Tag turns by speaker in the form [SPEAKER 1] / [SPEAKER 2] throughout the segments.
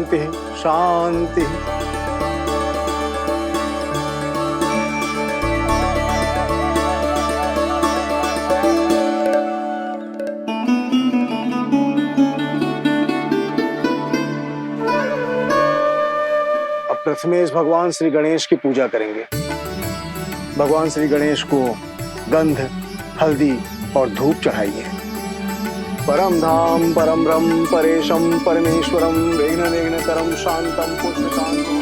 [SPEAKER 1] शांति शांति। अब प्रथमेश भगवान श्री गणेश की पूजा करेंगे। भगवान श्री गणेश को गंध, हल्दी और धूप चढ़ाइए। परम धाम परम ब्रह्म परेशम परमेश्वरम विघ्न विघ्नकरम शांतम पुष्टकांतम।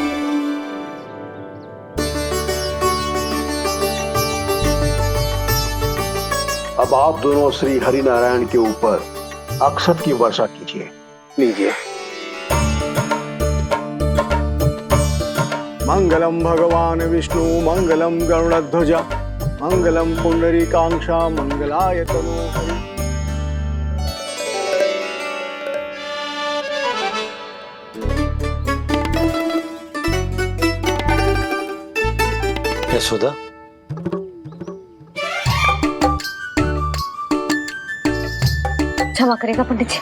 [SPEAKER 2] अब आप दोनों श्री हरि नारायण के ऊपर अक्षत की वर्षा कीजिए।
[SPEAKER 1] लीजिए। मंगलम भगवान विष्णु मंगलम गरुड़ध्वजा मंगलम पुंडरीकाक्षा मंगलाय तनोहरि।
[SPEAKER 3] यशोदा,
[SPEAKER 4] क्षमा करेगा पंडित जी।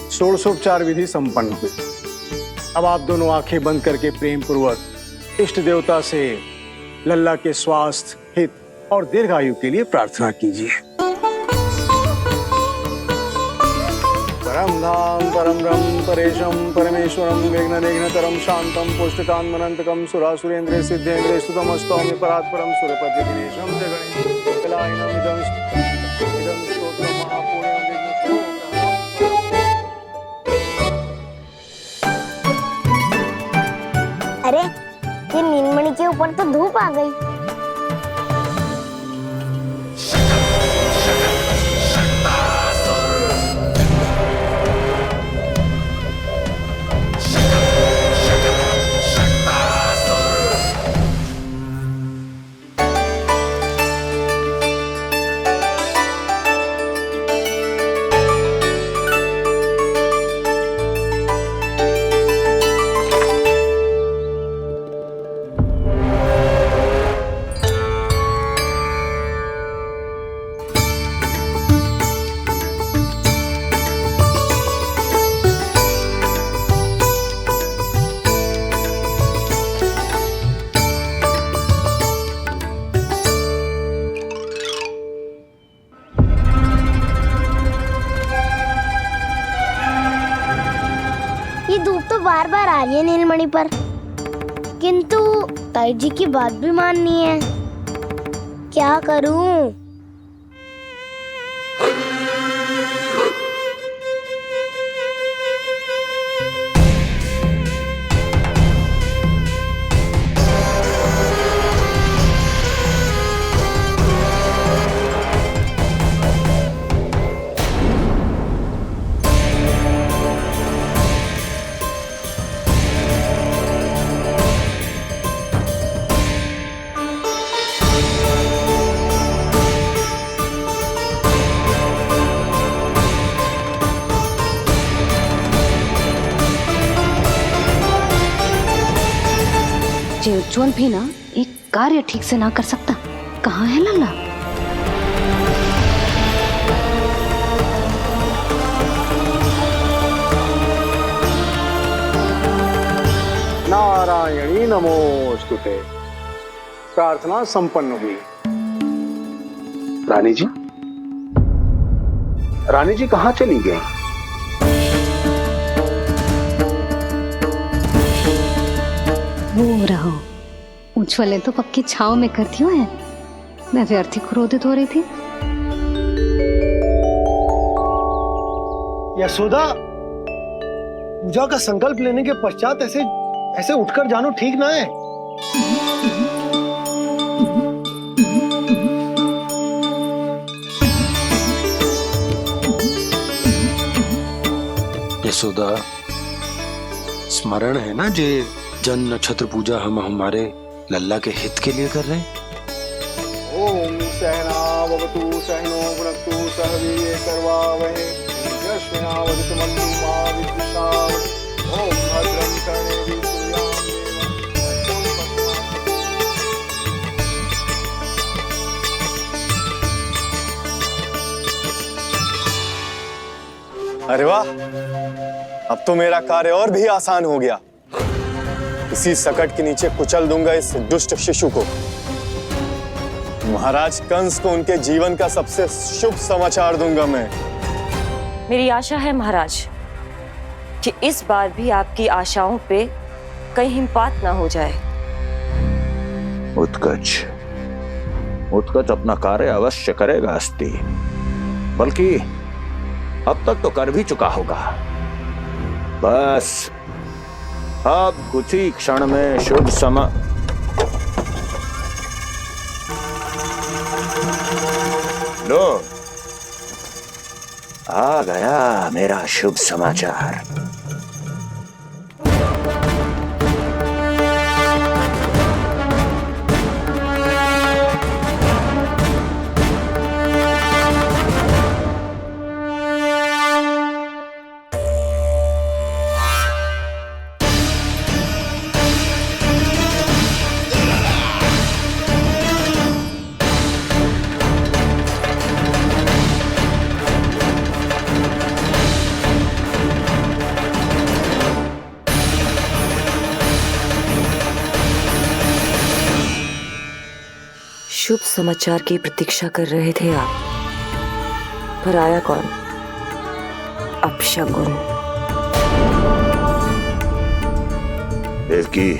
[SPEAKER 1] षोडशोपचार विधि संपन्न हुई। अब आप दोनों आंखें बंद करके प्रेम पूर्वक इष्ट देवता से लल्ला के स्वास्थ्य, हित और दीर्घायु के लिए प्रार्थना कीजिए। परम धाम परम ब्रह्म परेशम परमेश्वरम विघ्न विघ्नकरम शांतम पुष्टकांतमनंतकम सुरासुरेंद्र सिद्धेंद्र स्तुतम स्तौम्य परात्परम सुरपति दिनेशम जगणेश कलायनम इदं स्तोत्रम महापुण्यम विघ्नशोकहरम।
[SPEAKER 5] अरे ये नीलमणि के ऊपर तो धूप आ गई। ये धूप तो बार बार आ रही है नीलमणि पर, किंतु ताई जी की बात भी माननी है। क्या करूं?
[SPEAKER 4] जे उज्जवल भी ना एक कार्य ठीक से ना कर सकता। कहाँ है लल्ला?
[SPEAKER 1] नारायणी नमोस्तुते। प्रार्थना संपन्न हुई।
[SPEAKER 2] रानी जी, रानी जी कहाँ चली गई?
[SPEAKER 4] वो रहो, उज्जवल ने तो पक्की छाव में कर दियो है। मैं व्यर्थ ही क्रोधित हो रही थी।
[SPEAKER 6] यशोदा, पूजा का संकल्प लेने के पश्चात ऐसे उठकर जानो ठीक ना है।
[SPEAKER 3] यशोदा, स्मरण है ना जे जन नक्षत्र पूजा हम हमारे लल्ला के हित के लिए कर रहे हैं।
[SPEAKER 1] ओम सहना भवतु सहनो भुनक्तु सह वीर्यं करवावहै तेजस्विनावधीतमस्तु मा विद्विषावहै।
[SPEAKER 7] अरे वाह, अब तो मेरा कार्य और भी आसान हो गया। इसी सकट के नीचे कुचल दूंगा इस दुष्ट शिशु को। महाराज कंस को उनके जीवन का सबसे शुभ समाचार दूंगा मैं।
[SPEAKER 8] मेरी आशा है महाराज कि इस बार भी आपकी आशाओं पे कहीं हिमपात ना हो जाए।
[SPEAKER 9] उत्कच अपना कार्य अवश्य करेगा अस्ति, बल्कि अब तक तो कर भी चुका होगा। बस अब कुछ ही क्षण में शुभ समय। लो, आ गया मेरा शुभ समाचार।
[SPEAKER 8] शुभ समाचार की प्रतीक्षा कर रहे थे आप, पर आया कौन? अपशगुन।
[SPEAKER 9] देवकी,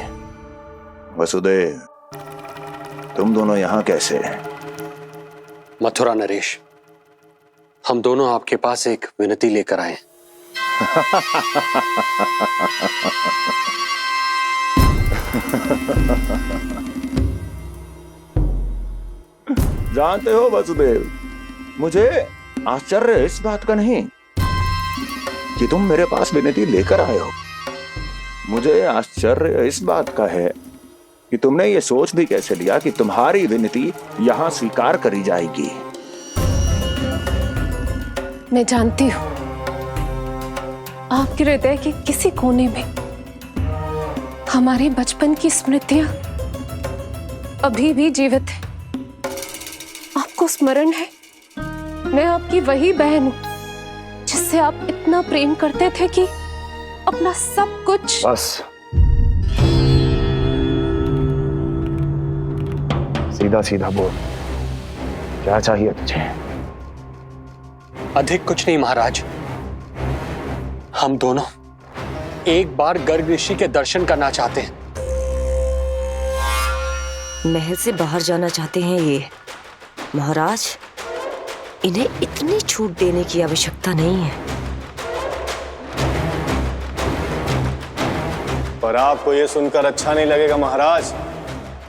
[SPEAKER 9] वसुदेव, तुम दोनों यहाँ कैसे?
[SPEAKER 3] मथुरा नरेश, हम दोनों आपके पास एक विनती लेकर आए।
[SPEAKER 9] जानते हो वसुदेव, मुझे आश्चर्य इस बात का नहीं कि तुम मेरे पास विनती लेकर आए हो। मुझे आश्चर्य इस बात का है कि तुमने ये सोच भी कैसे लिया कि तुम्हारी विनती यहाँ स्वीकार करी जाएगी।
[SPEAKER 10] मैं जानती हूँ आपके हृदय के किसी कोने में हमारे बचपन की स्मृतियां अभी भी जीवित है। आपको स्मरण है, मैं आपकी वही बहन हूं जिससे आप इतना प्रेम करते थे कि अपना सब कुछ।
[SPEAKER 1] बस सीधा सीधा बोल, क्या चाहिए तुझे?
[SPEAKER 3] अधिक कुछ नहीं महाराज, हम दोनों एक बार गर्ग ऋषि के दर्शन करना चाहते हैं।
[SPEAKER 8] महल से बाहर जाना चाहते हैं ये महाराज। इन्हें इतनी छूट देने की आवश्यकता नहीं है।
[SPEAKER 7] पर आपको यह सुनकर अच्छा नहीं लगेगा महाराज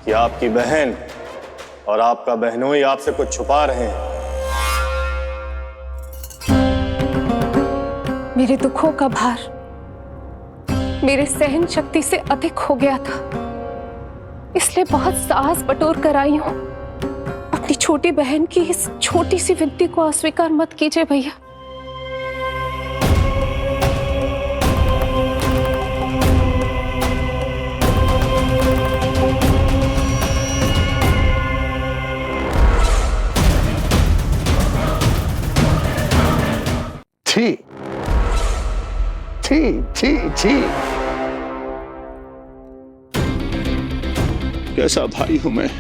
[SPEAKER 7] कि आपकी बहन और आपका बहनोई आपसे कुछ छुपा रहे हैं।
[SPEAKER 10] मेरे दुखों का भार मेरे सहन शक्ति से अधिक हो गया था, इसलिए बहुत साहस बटोर कर आई हूं। अपनी छोटी बहन की इस छोटी सी विनती को अस्वीकार मत कीजिए भैया।
[SPEAKER 1] छी छी छी छी।
[SPEAKER 9] कैसा भाई हूं मैं?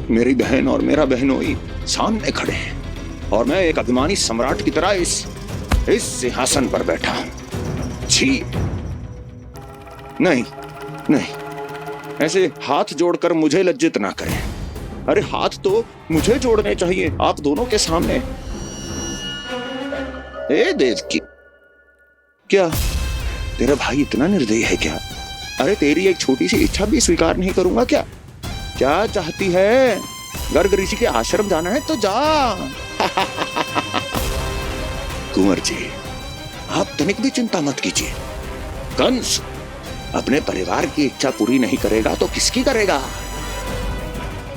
[SPEAKER 9] मेरी बहन और मेरा बहनोई सामने खड़े हैं और मैं एक अभिमानी सम्राट की तरह इस सिंहासन पर बैठा हूं। छी, नहीं नहीं, ऐसे हाथ जोड़कर मुझे लज्जित ना करें। अरे हाथ तो मुझे जोड़ने चाहिए आप दोनों के सामने। ए देवकी, क्या तेरा भाई इतना निर्दयी है क्या? अरे तेरी एक छोटी सी इच्छा भी स्वीकार नहीं करूंगा क्या? क्या चाहती है? गर्ग ऋषि के आश्रम जाना है तो जा। कुंवर जी, आप तनिक भी चिंता मत कीजिए। कंस अपने परिवार की इच्छा पूरी नहीं करेगा तो किसकी करेगा?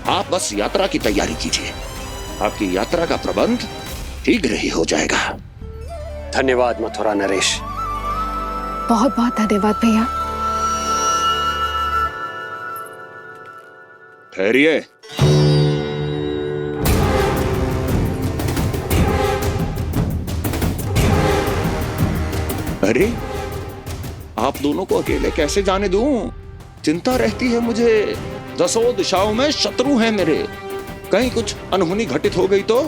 [SPEAKER 9] आप बस यात्रा की तैयारी कीजिए, आपकी यात्रा का प्रबंध शीघ्र ही हो जाएगा।
[SPEAKER 3] धन्यवाद मथुरा नरेश।
[SPEAKER 10] बहुत बहुत धन्यवाद भैया।
[SPEAKER 9] ठहरिए। अरे आप दोनों को अकेले कैसे जाने दूं? चिंता रहती है मुझे। 10 दिशाओं में शत्रु हैं मेरे। कहीं कुछ अनहोनी घटित हो गई तो?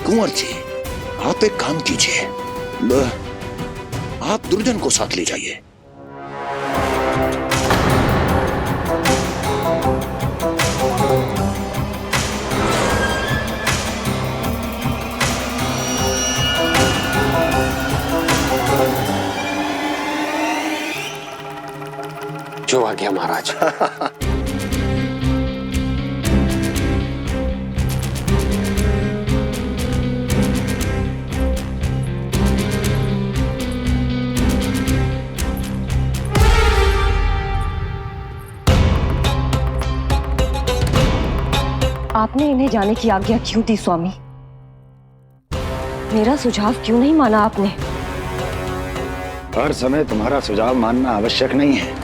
[SPEAKER 9] कुंवर जी, आप एक काम कीजिए, आप दुर्जन को साथ ले जाइए।
[SPEAKER 3] जो आ गया महाराज।
[SPEAKER 8] आपने इन्हें जाने की आज्ञा क्यों दी स्वामी? मेरा सुझाव क्यों नहीं माना आपने?
[SPEAKER 11] हर समय तुम्हारा सुझाव मानना आवश्यक नहीं है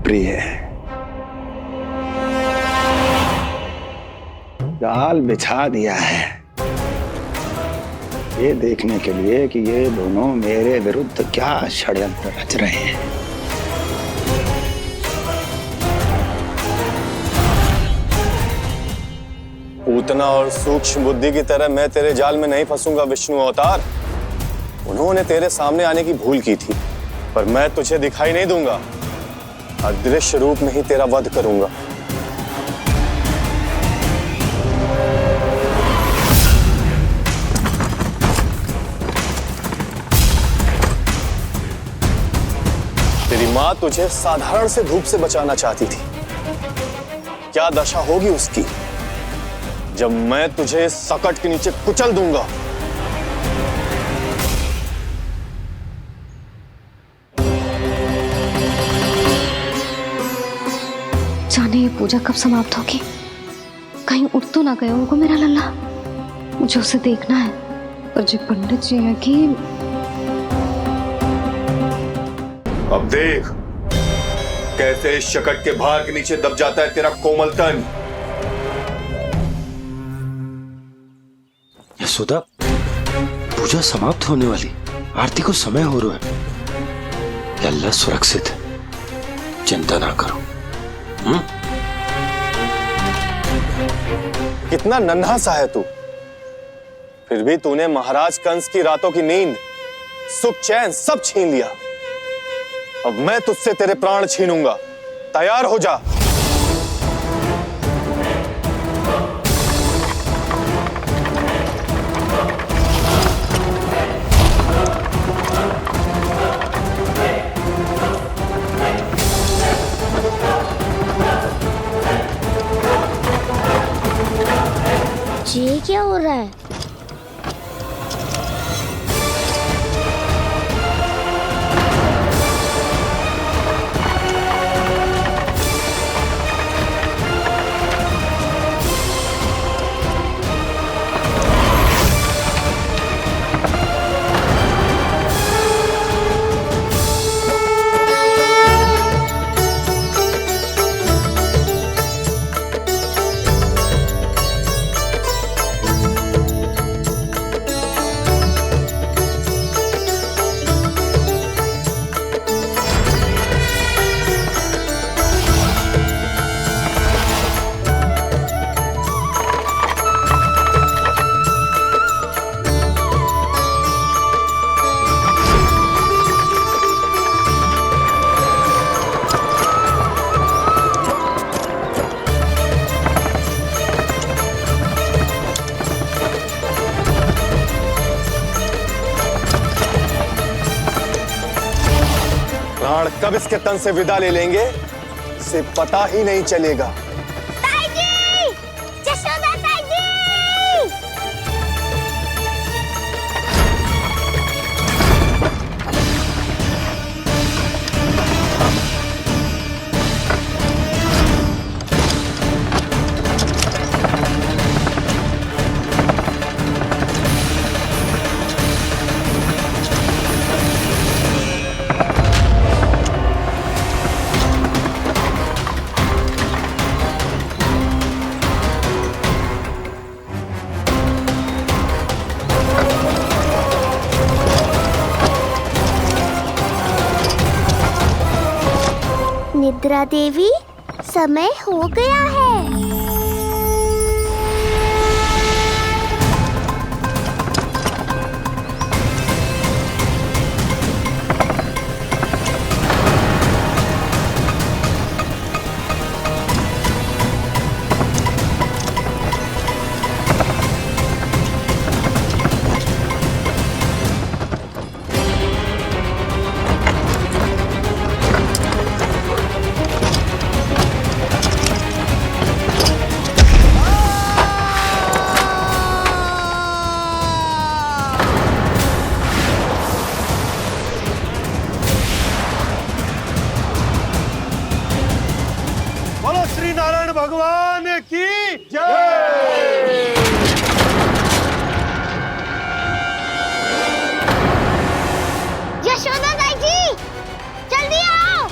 [SPEAKER 11] प्रिय। जाल बिछा दिया है ये देखने के लिए कि ये दोनों मेरे विरुद्ध क्या षड्यंत्र रच रहे हैं।
[SPEAKER 7] पूतना और सूक्ष्म बुद्धि की तरह मैं तेरे जाल में नहीं फंसूंगा विष्णु अवतार। उन्होंने तेरे सामने आने की भूल की थी, पर मैं तुझे दिखाई नहीं दूंगा। अदृश्य रूप में ही तेरा वध करूंगा। तेरी मां तुझे साधारण से धूप से बचाना चाहती थी। क्या दशा होगी उसकी जब मैं तुझे सकट के नीचे कुचल दूंगा।
[SPEAKER 4] जाने ये पूजा कब समाप्त होगी? कहीं उठ तो ना गए होगा मेरा लल्ला। मुझे उसे देखना है। पर जी पंडित जी है कि
[SPEAKER 7] अब देख कैसे इस शकट के भार के नीचे दब जाता है तेरा कोमल तन।
[SPEAKER 3] यशोदा, पूजा समाप्त होने वाली, आरती को समय हो रहा है। लल्ला सुरक्षित है, चिंता ना करो।
[SPEAKER 7] कितना नन्हा सा है तू, फिर भी तूने महाराज कंस की रातों की नींद, सुख चैन सब छीन लिया। अब मैं तुझसे तेरे प्राण छीनूंगा। तैयार हो जा।
[SPEAKER 5] ये क्या हो रहा है? प्राण कब इसके तन से विदा ले लेंगे इसे पता ही नहीं चलेगा। ताई जी! जशोदा ताई जी! निद्रा देवी, समय हो गया है।
[SPEAKER 6] बोलो श्री नारायण भगवान की जय।
[SPEAKER 5] यशोदा दाई जी, जल्दी आओ।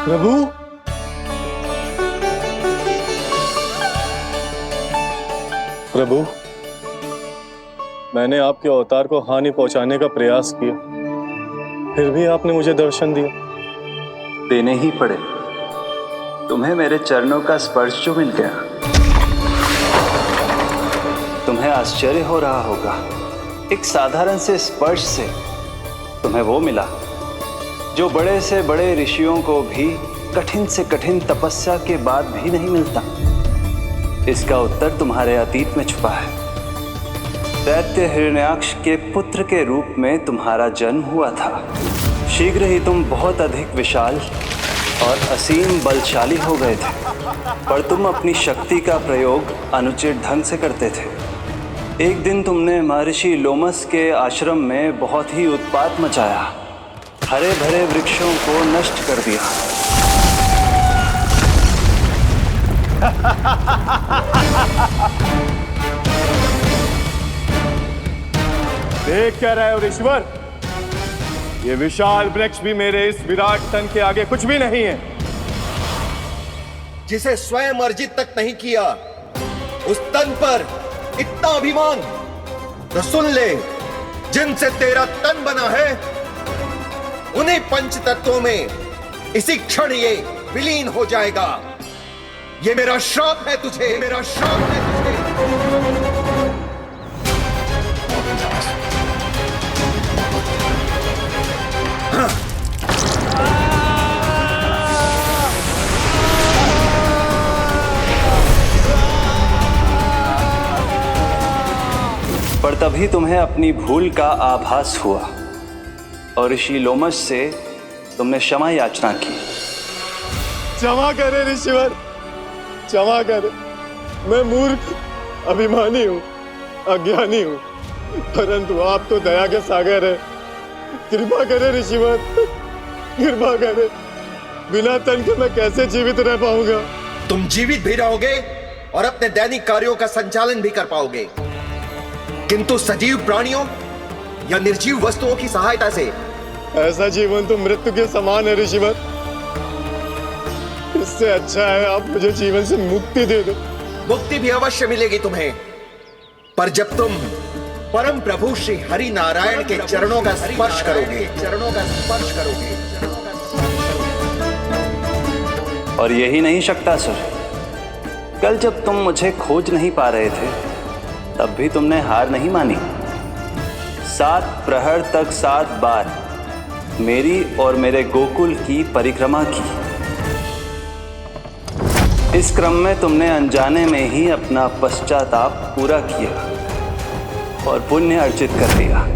[SPEAKER 7] प्रभु, प्रभु, मैंने आपके अवतार को हानि पहुंचाने का प्रयास किया, फिर भी आपने मुझे दर्शन दिया।
[SPEAKER 11] देने ही पड़े। तुम्हें मेरे चरणों का स्पर्श जो मिल गया, तुम्हें आश्चर्य हो रहा होगा। एक साधारण से स्पर्श से तुम्हें वो मिला जो बड़े से बड़े ऋषियों को भी कठिन से कठिन तपस्या के बाद भी नहीं मिलता। इसका उत्तर तुम्हारे अतीत में छुपा है। दैत्य हिरण्याक्ष के पुत्र के रूप में तुम्हारा जन्म हुआ था। शीघ्र ही तुम बहुत अधिक विशाल और असीम बलशाली हो गए थे, पर तुम अपनी शक्ति का प्रयोग अनुचित ढंग से करते थे। एक दिन तुमने महर्षि लोमस के आश्रम में बहुत ही उत्पात मचाया, हरे भरे वृक्षों को नष्ट कर दिया।
[SPEAKER 7] देख क्या रहे हो ईश्वर? ये विशाल वृक्ष भी मेरे इस विराट तन के आगे कुछ भी नहीं है।
[SPEAKER 12] जिसे स्वयं अर्जित तक नहीं किया, उस तन पर इतना अभिमान। तो सुन ले, जिनसे तेरा तन बना है, उन्हीं पंच तत्वों में इसी क्षण ये विलीन हो जाएगा। ये मेरा श्राप है तुझे, मेरा श्राप है तुझे।
[SPEAKER 11] पर तभी तुम्हें अपनी भूल का आभास हुआ और ऋषि लोमस से तुमने क्षमा याचना की।
[SPEAKER 7] क्षमा करे ऋषिवर, क्षमा करे। मैं मूर्ख, अभिमानी हूँ, अज्ञानी हूँ, परंतु आप तो दया के सागर है। कृपा करे ऋषिवर, कृपा करे। बिना तन के मैं कैसे जीवित रह पाऊंगा?
[SPEAKER 12] तुम जीवित भी रहोगे और अपने दैनिक कार्यों का संचालन भी कर पाओगे, किंतु सजीव प्राणियों या निर्जीव वस्तुओं की सहायता से।
[SPEAKER 7] ऐसा जीवन तो मृत्यु के समान है ऋषिवर। इससे अच्छा है आप मुझे जीवन से मुक्ति दे दो।
[SPEAKER 12] मुक्ति भी अवश्य मिलेगी तुम्हें, पर जब तुम परम प्रभु श्री हरि नारायण के चरणों का स्पर्श करोगे, चरणों का स्पर्श करोगे।
[SPEAKER 11] और यही नहीं शक्तासुर, कल जब तुम मुझे खोज नहीं पा रहे थे तब भी तुमने हार नहीं मानी। 7 प्रहर तक 7 बार मेरी और मेरे गोकुल की परिक्रमा की। इस क्रम में तुमने अनजाने में ही अपना पश्चाताप पूरा किया और पुण्य अर्जित कर लिया।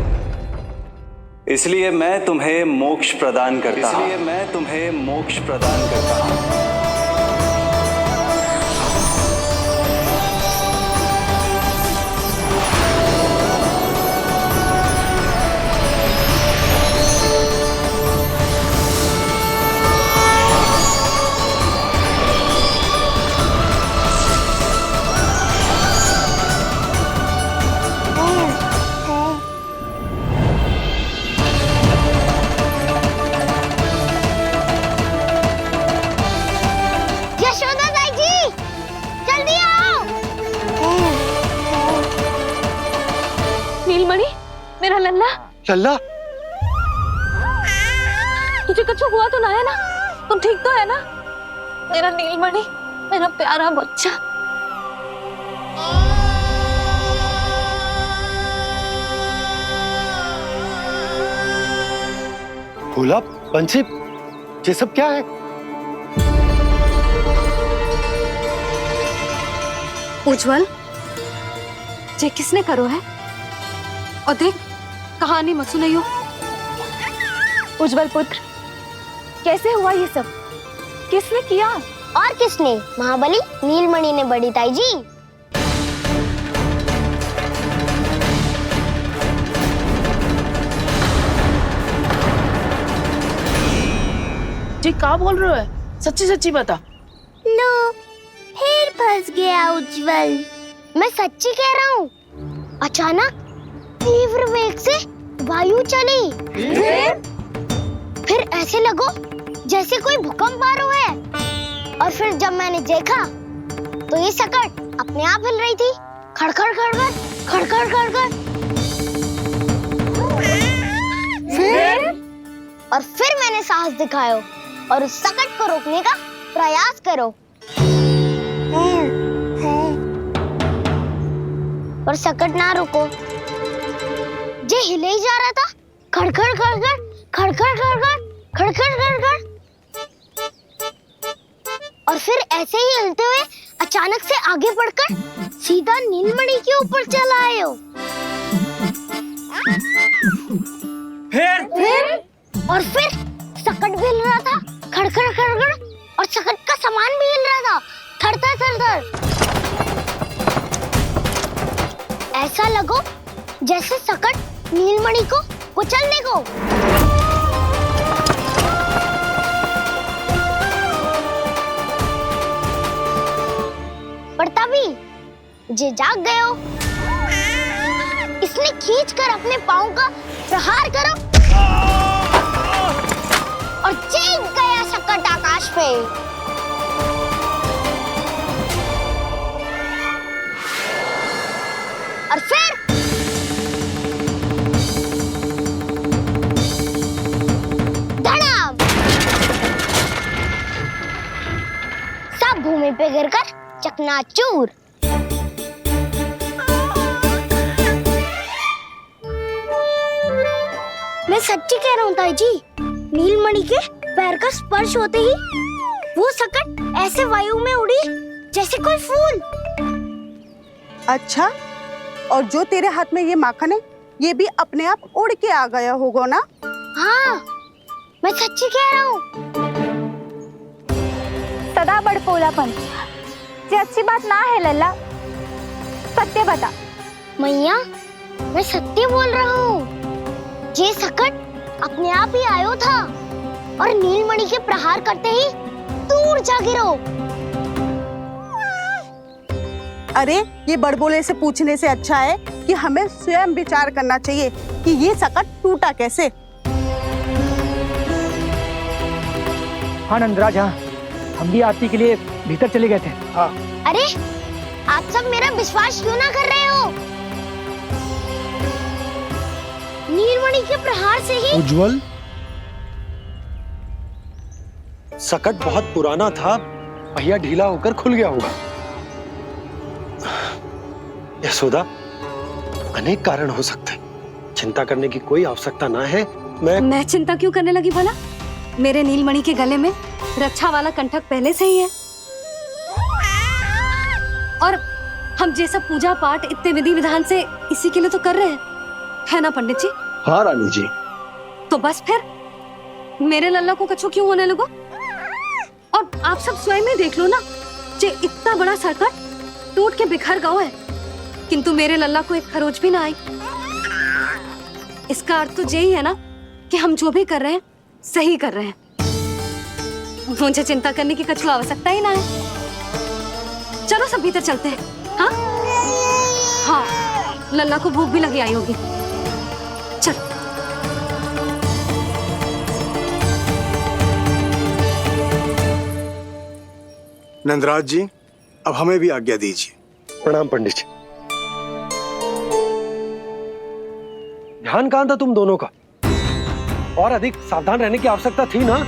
[SPEAKER 11] इसलिए मैं तुम्हें मोक्ष प्रदान करता हूं।
[SPEAKER 5] यशोदा ताई जी, जल्दी आओ।
[SPEAKER 4] नीलमणि, मेरा लल्ला,
[SPEAKER 6] लल्ला,
[SPEAKER 4] तुझे कुछ हुआ तो ना है ना? तुम ठीक तो है ना? मेरा नीलमणि, मेरा प्यारा बच्चा।
[SPEAKER 6] भोला, बंसी, ये सब क्या है?
[SPEAKER 4] उज्जवल, ये किसने करो है? और देख, कहानी मत सुनाइयो।
[SPEAKER 5] उज्जवल पुत्र, कैसे हुआ ये सब? किसने किया? और किसने? महाबली नीलमणि ने, बड़ी ताई जी।
[SPEAKER 13] जी क्या बोल रहे हो? सच्ची सच्ची बता।
[SPEAKER 5] लो, फिर फंस गया उज्जवल। मैं सच्ची कह रहा हूँ। अचानक तीव्र वेग से वायु चली। फिर ऐसे लगो जैसे कोई भूकंप आ रहा है। और फिर जब मैंने देखा तो ये सकट अपने आप हिल रही थी, खड़खड़ खड़खड़ खड़खड़ खड़खड़। फिर मैंने साहस दिखाया और उस सकट को रोकने का प्रयास करो। पर सकट ना रुको, जे हिले ही जा रहा था, खड़खड़ खड़खड़ खड़खड़ खड़खड़ खड़खड़ खड़खड़। और फिर ऐसे ही हिलते हुए अचानक से आगे बढ़कर सीधा नीलमणि के ऊपर चला आए हो। फिर सकट भी हिल रहा था, खड़खड़ खड़खड़, और सकट का सामान भी हिल रहा था, थरथर थरथर। ऐसा लगो जैसे सकट नीलमणि को कुचलने को। पर तभी जे जाग गए हो। इसने खींचकर अपने पांव का प्रहार करो और चीख गया सकट आकाश पे। और फिर धड़ाम, सब भूमि पे गिरकर चकनाचूर। मैं सच्ची कह रहा हूँ ताई जी, नीलमणि के पैर का स्पर्श होते ही वो सकट ऐसे वायु में उड़ी जैसे कोई फूल।
[SPEAKER 14] अच्छा, और जो तेरे हाथ में ये माखन है, ये भी अपने आप उड़ के आ गया होगा ना?
[SPEAKER 5] हाँ, मैं सच्ची कह रहा हूँ।
[SPEAKER 15] सदा बड़पोलापन, ये अच्छी बात ना है लल्ला, सत्य बता।
[SPEAKER 5] मैया, मैं सत्य बोल रहा हूँ। ये सकट अपने आप ही आयो था और नीलमणि के प्रहार करते ही दूर जा गिरो।
[SPEAKER 14] अरे, ये बड़बोले से पूछने से अच्छा है कि हमें स्वयं विचार करना चाहिए कि ये सकट टूटा कैसे।
[SPEAKER 16] हाँ नंदराज, हाँ, हम भी आरती के लिए भीतर चले गए थे। हाँ।
[SPEAKER 5] अरे, आप सब मेरा विश्वास क्यों ना कर रहे हो? नीलमणि के प्रहार से ही
[SPEAKER 6] उज्जवल, सकट बहुत पुराना था, पहिया ढीला होकर खुल गया होगा। यशोदा, अनेक कारण हो सकते हैं, चिंता करने की कोई आवश्यकता ना है।
[SPEAKER 4] मैं चिंता क्यों करने लगी भला? मेरे नीलमणि के गले में रक्षा वाला कंठक पहले से ही है, और हम ये सब पूजा पाठ इतने विधि विधान से इसी के लिए तो कर रहे हैं, है ना पंडित जी?
[SPEAKER 2] हाँ रानी जी।
[SPEAKER 4] तो बस फिर मेरे लल्ला को कछु क्यों होने लगा? और आप सब स्वयं ही देख लो ना, जे इतना बड़ा संकट टूट के बिखर गया है, किंतु मेरे लल्ला को एक खरोच भी ना आई। इसका अर्थ तो यही है ना कि हम जो भी कर रहे हैं सही कर रहे हैं। मुझे चिंता करने की कछु आवश्यकता ही ना है। चलो सब भीतर चलते हैं। हाँ हाँ, लल्ला को भूख भी लगी आई होगी। चल।
[SPEAKER 1] नंदराज जी, अब हमें भी आज्ञा दीजिए।
[SPEAKER 6] प्रणाम पंडित जी। ध्यान कहाँ था तुम दोनों का? और अधिक सावधान रहने की आवश्यकता थी ना।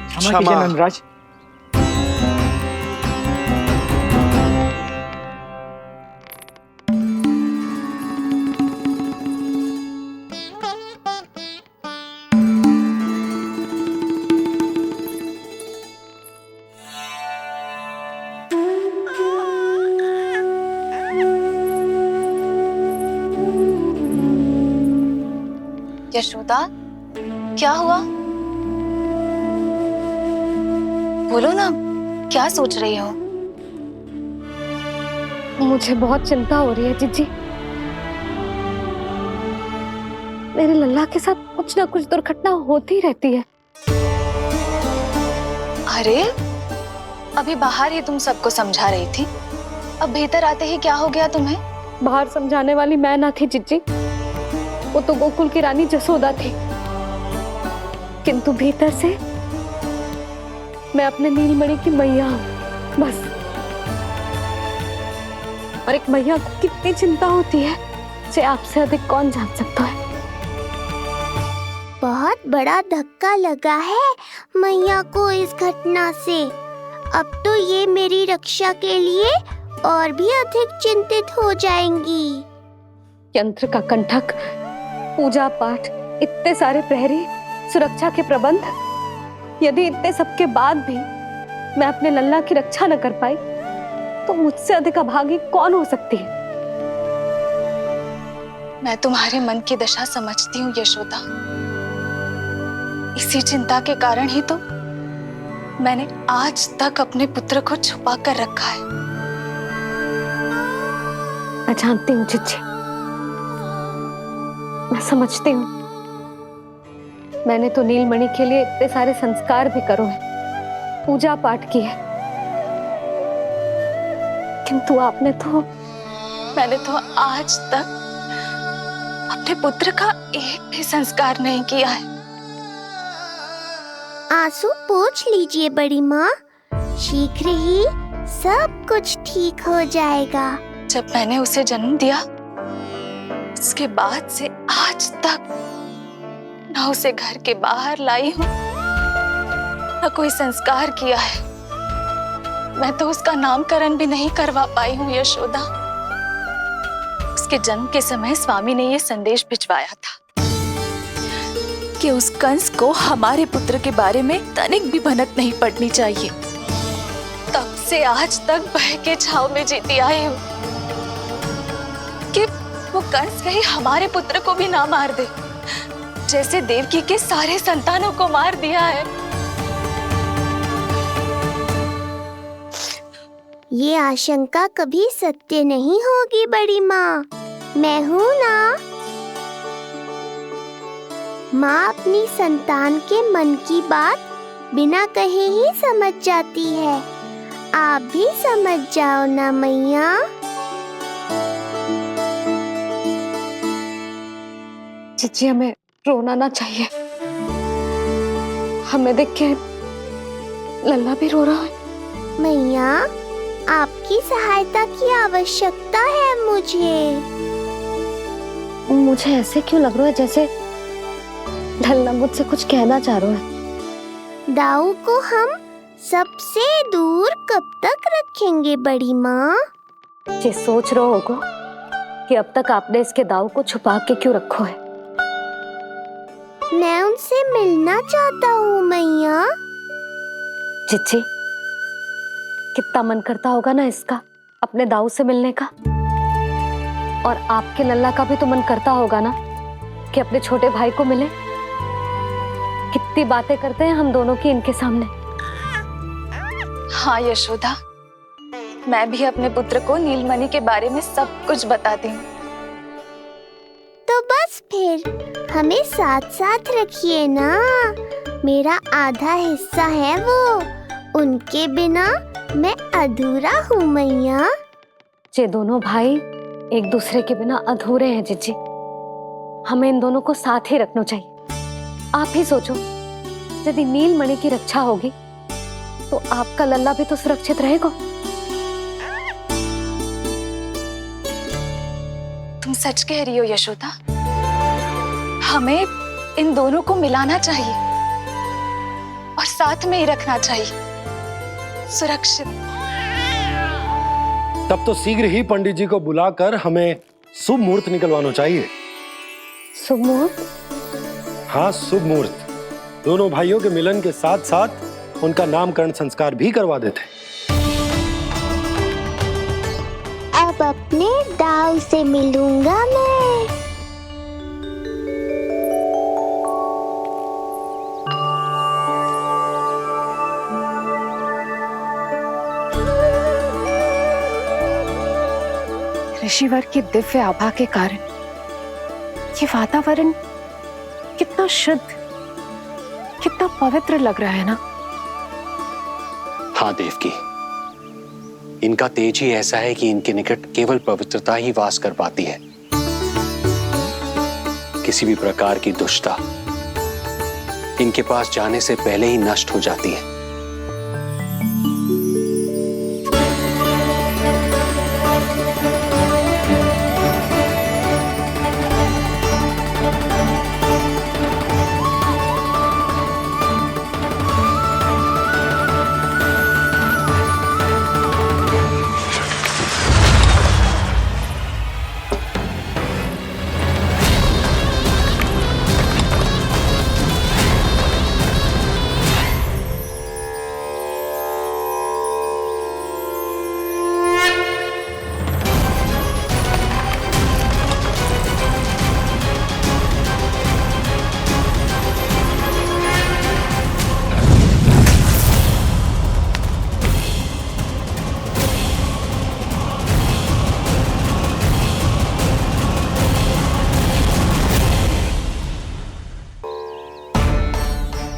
[SPEAKER 16] क्षमा कीजिए नंदराज।
[SPEAKER 15] यशोदा, क्या हुआ? बोलो ना, क्या सोच रही हो?
[SPEAKER 4] मुझे बहुत चिंता हो रही है जीजी। मेरे लल्ला के साथ कुछ ना कुछ दुर्घटना होती रहती है।
[SPEAKER 15] अरे, अभी बाहर ही तुम सबको समझा रही थी, अब भीतर आते ही क्या हो गया तुम्हें?
[SPEAKER 4] बाहर समझाने वाली मैं ना थी जीजी, वो तो गोकुल की रानी जसोदा थी, किंतु भीतर से मैं अपने नीलमणि की मैया हूँ, बस। और एक मैया को कितनी चिंता होती है, इसे आपसे अधिक कौन जान सकता है।
[SPEAKER 5] बहुत बड़ा धक्का लगा है मैया को इस घटना से। अब तो ये मेरी रक्षा के लिए और भी अधिक चिंतित हो जाएंगी।
[SPEAKER 4] यंत्र का कंठक, पूजा पाठ, इतने सारे प्रहरी, सुरक्षा के प्रबंध, यदि इतने सबके बाद भी मैं अपने लल्ला की रक्षा न कर पाई तो मुझसे अधिक अभागी कौन हो सकती है?
[SPEAKER 15] मैं तुम्हारे मन की दशा समझती हूँ यशोदा। इसी चिंता के कारण ही तो मैंने आज तक अपने पुत्र को छुपा कर रखा है।
[SPEAKER 4] मैं जानती हूँ चिच्ची, मैं समझती हूँ। मैंने तो नीलमणि के लिए इतने सारे संस्कार भी करो है, पूजा पाठ की है, किंतु मैंने तो आज तक अपने पुत्र का एक भी संस्कार नहीं किया है।
[SPEAKER 5] आंसू पोंछ लीजिए बड़ी माँ, शीघ्र ही सब कुछ ठीक हो जाएगा।
[SPEAKER 15] जब मैंने उसे जन्म दिया, उसके बाद से आज तक न उसे घर के बाहर लाई हूँ, न कोई संस्कार किया है। मैं तो उसका नामकरण भी नहीं करवा पाई हूँ यशोदा। उसके जन्म के समय स्वामी ने ये संदेश भिजवाया था कि उस कंस को हमारे पुत्र के बारे में तनिक भी भनक नहीं पड़नी चाहिए। तब से आज तक भय के छाव में जीती आई हूँ कि वो कंस कहीं हमारे पुत्र को भी ना मार दे, जैसे देवकी के सारे संतानों को मार दिया है।
[SPEAKER 5] ये आशंका कभी सत्य नहीं होगी बड़ी माँ, मैं हूँ ना। माँ अपनी संतान के मन की बात बिना कहे ही समझ जाती है। आप भी समझ जाओ ना मैया।
[SPEAKER 4] जीजी, हमें रोना ना चाहिए। हमें देख के लल्ला भी रो रहा है।
[SPEAKER 5] मैया, आपकी सहायता की आवश्यकता है
[SPEAKER 4] मुझे ऐसे क्यों लग रहा है जैसे लल्ला मुझसे कुछ कहना चाह रहा है।
[SPEAKER 5] दाऊ को हम सबसे दूर कब तक रखेंगे बड़ी माँ?
[SPEAKER 4] ये सोच रहा होगा कि अब तक आपने इसके दाव को छुपा के क्यों रखो है।
[SPEAKER 5] मैं उनसे मिलना चाहता हूँ मैया।
[SPEAKER 4] चिच्ची, कितना मन करता होगा ना इसका अपने दाऊ से मिलने का। और आपके लल्ला का भी तो मन करता होगा ना कि अपने छोटे भाई को मिले। कितनी बातें करते हैं हम दोनों की इनके सामने।
[SPEAKER 15] हाँ यशोदा, मैं भी अपने पुत्र को नीलमणि के बारे में सब कुछ बताती हूँ।
[SPEAKER 5] तो बस फिर हमें साथ साथ रखिए ना। मेरा आधा हिस्सा है वो, उनके बिना मैं अधूरा हूँ मैया।
[SPEAKER 4] ये दोनों भाई एक दूसरे के बिना अधूरे हैं जिज्जी। हमें इन दोनों को साथ ही रखना चाहिए। आप ही सोचो, यदि नीलमणि की रक्षा होगी तो आपका लल्ला भी तो सुरक्षित रहेगा।
[SPEAKER 15] तुम सच कह रही हो यशोदा, हमें इन दोनों को मिलाना चाहिए और साथ में ही रखना चाहिए, सुरक्षित।
[SPEAKER 6] तब तो शीघ्र ही पंडित जी को बुलाकर हमें शुभ मुहूर्त निकलवाना चाहिए।
[SPEAKER 4] शुभ मुहूर्त?
[SPEAKER 6] हाँ, शुभ मुहूर्त। दोनों भाइयों के मिलन के साथ साथ उनका नामकरण संस्कार भी करवा देते।
[SPEAKER 5] अब अपने दाऊ से मिलूंगा मैं।
[SPEAKER 10] ऋषिवर की दिव्य आभा के कारण ये वातावरण कितना शुद्ध, कितना पवित्र लग रहा है ना।
[SPEAKER 3] हाँ देवकी, इनका तेज ही ऐसा है कि इनके निकट केवल पवित्रता ही वास कर पाती है। किसी भी प्रकार की दुष्टता इनके पास जाने से पहले ही नष्ट हो जाती है।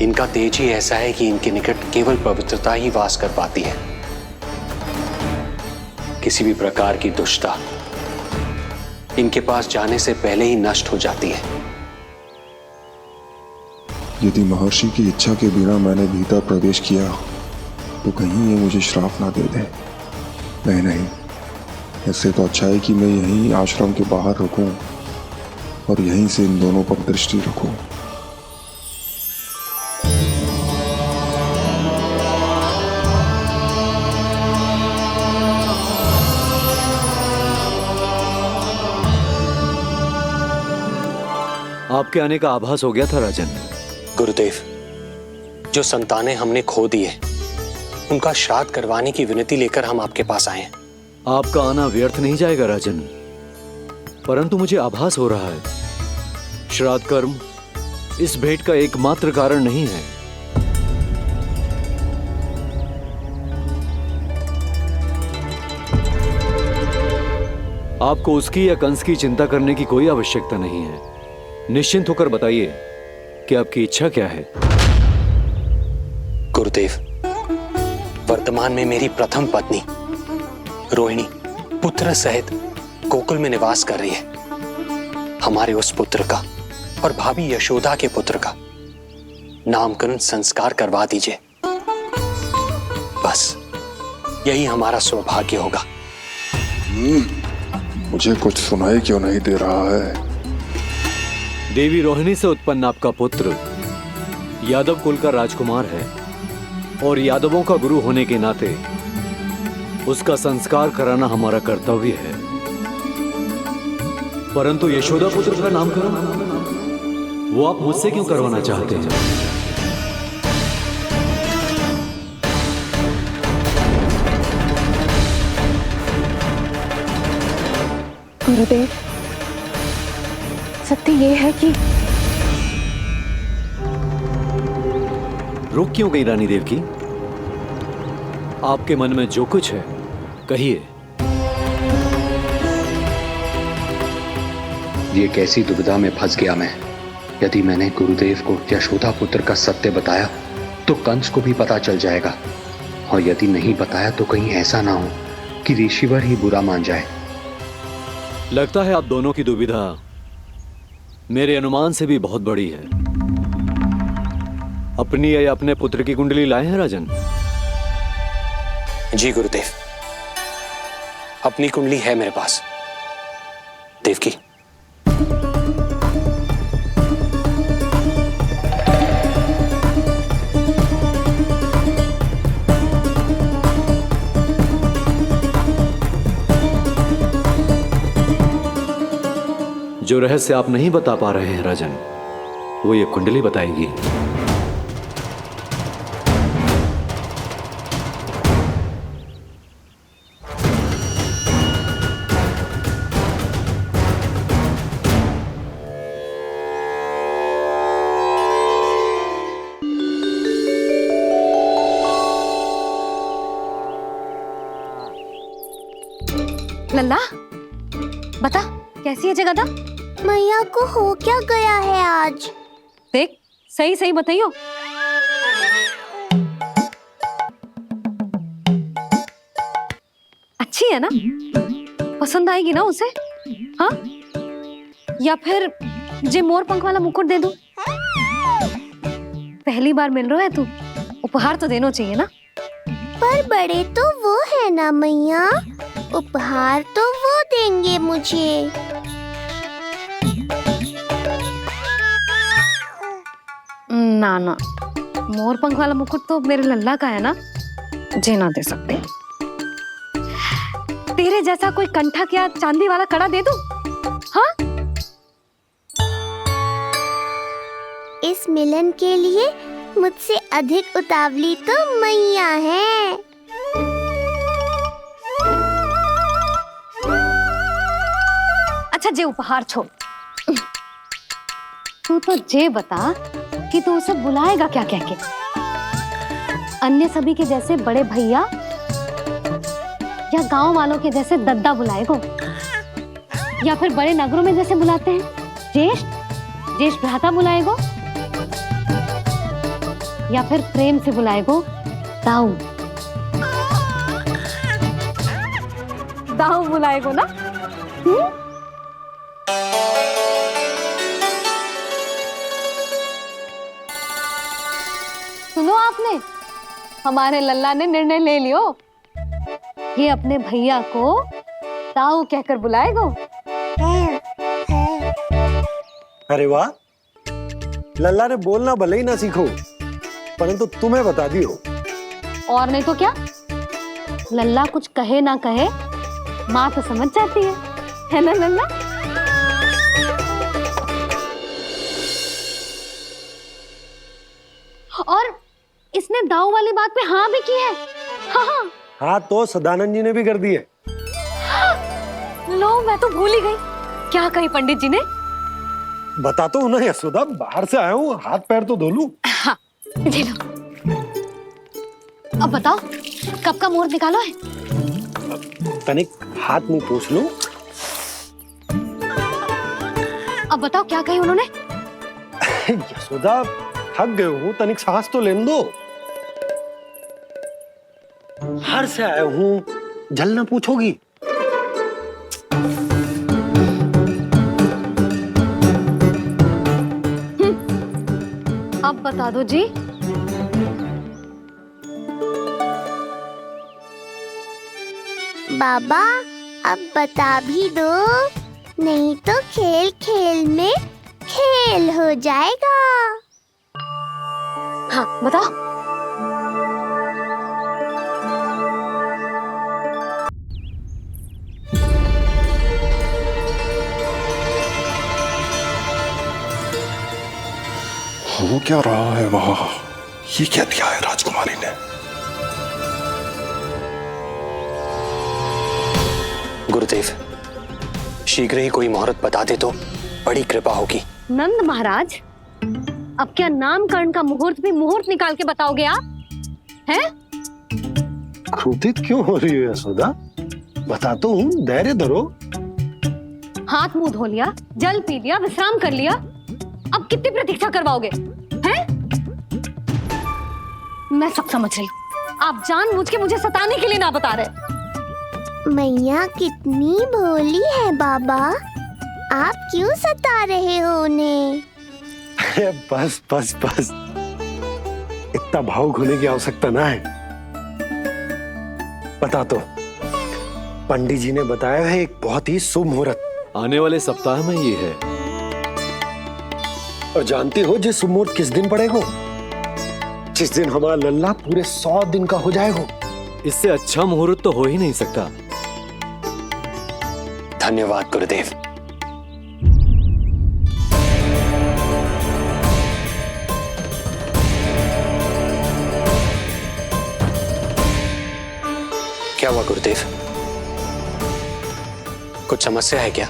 [SPEAKER 3] इनका तेज ही ऐसा है कि इनके निकट केवल पवित्रता ही वास कर पाती है। किसी भी प्रकार की दुष्टता इनके पास जाने से पहले ही नष्ट हो जाती है।
[SPEAKER 17] यदि महर्षि की इच्छा के बिना मैंने भीतर प्रवेश किया तो कहीं ये मुझे श्राप ना दे दे। नहीं, इससे तो अच्छा है कि मैं यहीं आश्रम के बाहर रुकूं और यहीं से इन दोनों पर दृष्टि रखूं।
[SPEAKER 11] आपके आने का आभास हो गया था राजन।
[SPEAKER 3] गुरुदेव, जो संतानें हमने खो दी है उनका श्राद्ध करवाने की विनती लेकर हम आपके पास आए हैं।
[SPEAKER 11] आपका आना व्यर्थ नहीं जाएगा राजन, परंतु मुझे आभास हो रहा है श्राद्ध कर्म इस भेंट का एकमात्र कारण नहीं है। आपको उसकी या कंस की चिंता करने की कोई आवश्यकता नहीं है। निश्चिंत होकर बताइए कि आपकी इच्छा क्या है।
[SPEAKER 3] गुरुदेव, वर्तमान में मेरी प्रथम पत्नी रोहिणी पुत्र सहित गोकुल में निवास कर रही है। हमारे उस पुत्र का और भाभी यशोदा के पुत्र का नामकरण संस्कार करवा दीजिए। बस यही हमारा सौभाग्य होगा।
[SPEAKER 17] मुझे कुछ सुनाई क्यों नहीं दे रहा है?
[SPEAKER 11] देवी रोहिणी से उत्पन्न आपका पुत्र यादव कुल का राजकुमार है और यादवों का गुरु होने के नाते उसका संस्कार कराना हमारा कर्तव्य है। परंतु यशोदा पुत्र का नामकरण वो आप मुझसे क्यों करवाना चाहते हैं?
[SPEAKER 10] गुरुदेव, सत्य ये है कि
[SPEAKER 11] रुक क्यों गई रानी देवकी? आपके मन में जो कुछ है कहिए।
[SPEAKER 3] ये कैसी दुविधा में फंस गया मैं। यदि मैंने गुरुदेव को यशोदा पुत्र का सत्य बताया तो कंस को भी पता चल जाएगा, और यदि नहीं बताया तो कहीं ऐसा ना हो कि ऋषिवर ही बुरा मान जाए।
[SPEAKER 11] लगता है आप दोनों की दुविधा मेरे अनुमान से भी बहुत बड़ी है। अपनी या अपने पुत्र की कुंडली लाए हैं राजन?
[SPEAKER 3] जी गुरुदेव, अपनी कुंडली है मेरे पास। देवकी,
[SPEAKER 11] जो रहस्य आप नहीं बता पा रहे हैं राजन, वो ये कुंडली बताएगी।
[SPEAKER 4] लल्ला, बता कैसी है जगदा?
[SPEAKER 5] मैया को हो क्या गया है आज?
[SPEAKER 4] देख, सही सही बताइयो। अच्छी है ना? पसंद आएगी ना उसे? हाँ? या फिर जे मोर पंख वाला मुकुट दे दूं? पहली बार मिल रहा है तू, उपहार तो देना चाहिए ना?
[SPEAKER 5] पर बड़े तो वो है ना मैया, उपहार तो वो देंगे मुझे।
[SPEAKER 4] ना ना, मोर पंख वाला मुकुट तो मेरे लल्ला का है ना, जे ना दे सकते। तेरे जैसा कोई कंठक या चांदी वाला कड़ा दे दूं? हाँ?
[SPEAKER 5] इस मिलन के लिए मुझसे अधिक उतावली तो मैया है।
[SPEAKER 4] अच्छा, जे उपहार छोड़, तू तो जे बता कि तू उसे बुलाएगा क्या कह के? अन्य सभी के जैसे बड़े भैया या गांव वालों के जैसे दद्दा बुलाएगो, या फिर बड़े नगरों में जैसे बुलाते हैं ज्येष्ठ भ्राता बुलाएगो, या फिर प्रेम से बुलाएगो दाऊ दाऊ बुलाएगो ना? सुनो आपने, हमारे लल्ला ने निर्णय ले लियो, ये अपने भैया को ताऊ कहकर बुलाएगो।
[SPEAKER 6] अरे वाह, लल्ला ने बोलना भले ही ना सीखो, परंतु तुम्हें बता दियो।
[SPEAKER 4] और नहीं तो क्या, लल्ला कुछ कहे ना कहे माँ तो समझ जाती है ना लल्ला? और इसने दाऊ वाली बात पे हाँ भी की है। हाँ
[SPEAKER 6] हाँ, तो सदानंद जी ने भी कर दी है।
[SPEAKER 4] लो, मैं तो भूल ही गई। क्या कही पंडित जी ने?
[SPEAKER 6] बता तो उन्हें यशोदा, बाहर से आया हूँ, हाथ पैर तो धो लूं।
[SPEAKER 4] हाँ, ले लो। अब बताओ, कब का मुहूर्त निकालो है?
[SPEAKER 6] तनिक हाथ मुंह पूछ लो।
[SPEAKER 4] अब बताओ क्या कही उन्होंने?
[SPEAKER 6] यशोदा, थक गए हूँ, तनिक सांस तो लेने दो। बाहर से आया हूँ, जलना पूछोगी?
[SPEAKER 4] अब बता दो जी।
[SPEAKER 5] बाबा, अब बता भी दो, नहीं तो खेल खेल में खेल हो जाएगा।
[SPEAKER 4] हाँ, बताओ।
[SPEAKER 17] हो क्या रहा है वहां? ये क्या दिया है राजकुमारी ने?
[SPEAKER 3] गुरुदेव, शीघ्र ही कोई मुहूर्त बता दे तो बड़ी कृपा होगी।
[SPEAKER 4] नंद महाराज, अब क्या नामकरण का मुहूर्त भी मुहूर्त निकाल के बताओगे आप? हैं?
[SPEAKER 2] क्रोधित क्यों हो रही हो यशोदा? बताता हूँ, धैर्य धरो।
[SPEAKER 4] हाथ मुंह धो लिया, जल पी लिया, विश्राम कर लिया, अब कितनी प्रतीक्षा करवाओगे? हैं? मैं सब समझ रही हूँ, आप जानबूझ के मुझे सताने के लिए ना बता रहे।
[SPEAKER 5] मैया कितनी भोली है बाबा, आप क्यों सता रहे हो उन्हें?
[SPEAKER 2] बस बस बस, इतना भावुक होने की आवश्यकता ना है। बता तो, पंडित जी ने बताया है एक बहुत ही शुभ मुहूर्त
[SPEAKER 6] आने वाले सप्ताह में ये है।
[SPEAKER 2] और जानते हो ये शुभ मुहूर्त किस दिन पड़ेगा? जिस दिन हमारा लल्ला पूरे 100 दिन का हो जाएगा।
[SPEAKER 6] इससे अच्छा मुहूर्त तो हो ही नहीं सकता।
[SPEAKER 3] धन्यवाद गुरुदेव। क्या हुआ गुरुदेव? कुछ समस्या है क्या?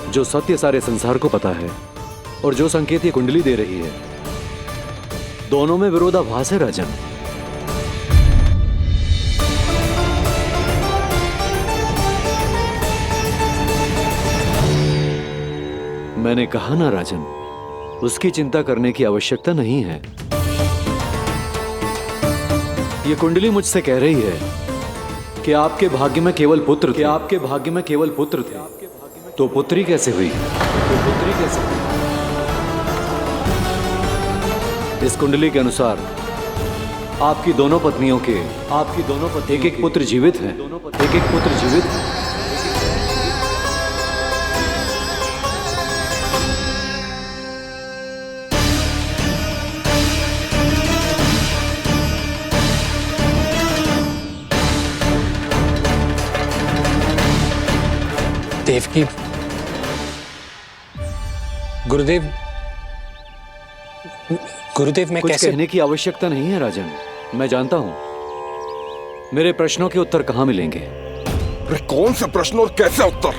[SPEAKER 6] जो सत्य सारे संसार को पता है और जो संकेत ये कुंडली दे रही है, दोनों में विरोधाभास है राजन। मैंने कहा ना राजन, उसकी चिंता करने की आवश्यकता नहीं है। ये कुंडली मुझसे कह रही है कि आपके भाग्य में केवल पुत्र थे। आपके भाग्य में केवल पुत्र थे, तो पुत्री कैसे हुई? इस कुंडली के अनुसार आपकी दोनों पत्नियों के एक एक पुत्र जीवित हैं। एक एक पुत्र जीवित हैं।
[SPEAKER 3] देवकी, गुरुदेव मैं
[SPEAKER 6] कुछ
[SPEAKER 3] कैसे?
[SPEAKER 6] कहने की आवश्यकता नहीं है राजन, मैं जानता हूं। मेरे प्रश्नों के उत्तर कहां मिलेंगे?
[SPEAKER 17] अरे कौन से प्रश्न और कैसे उत्तर?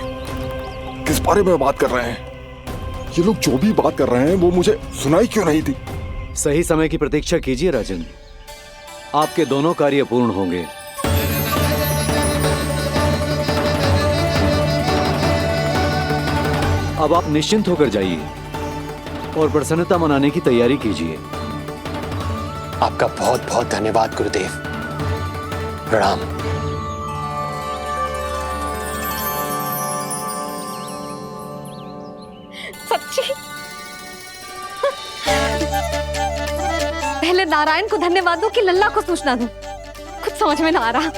[SPEAKER 17] किस बारे में बात कर रहे हैं? ये लोग जो भी बात कर रहे हैं वो मुझे सुनाई क्यों नहीं थी?
[SPEAKER 6] सही समय की प्रतीक्षा कीजिए राजन, आपके दोनों कार्य पूर्ण होंगे। अब आप निश्चिंत होकर जाइए और प्रसन्नता मनाने की तैयारी कीजिए।
[SPEAKER 3] आपका बहुत बहुत धन्यवाद गुरुदेव। प्रणाम।
[SPEAKER 4] सच्ची? पहले नारायण को धन्यवाद दो कि लल्ला को सूचना दूं। कुछ समझ में ना आ रहा।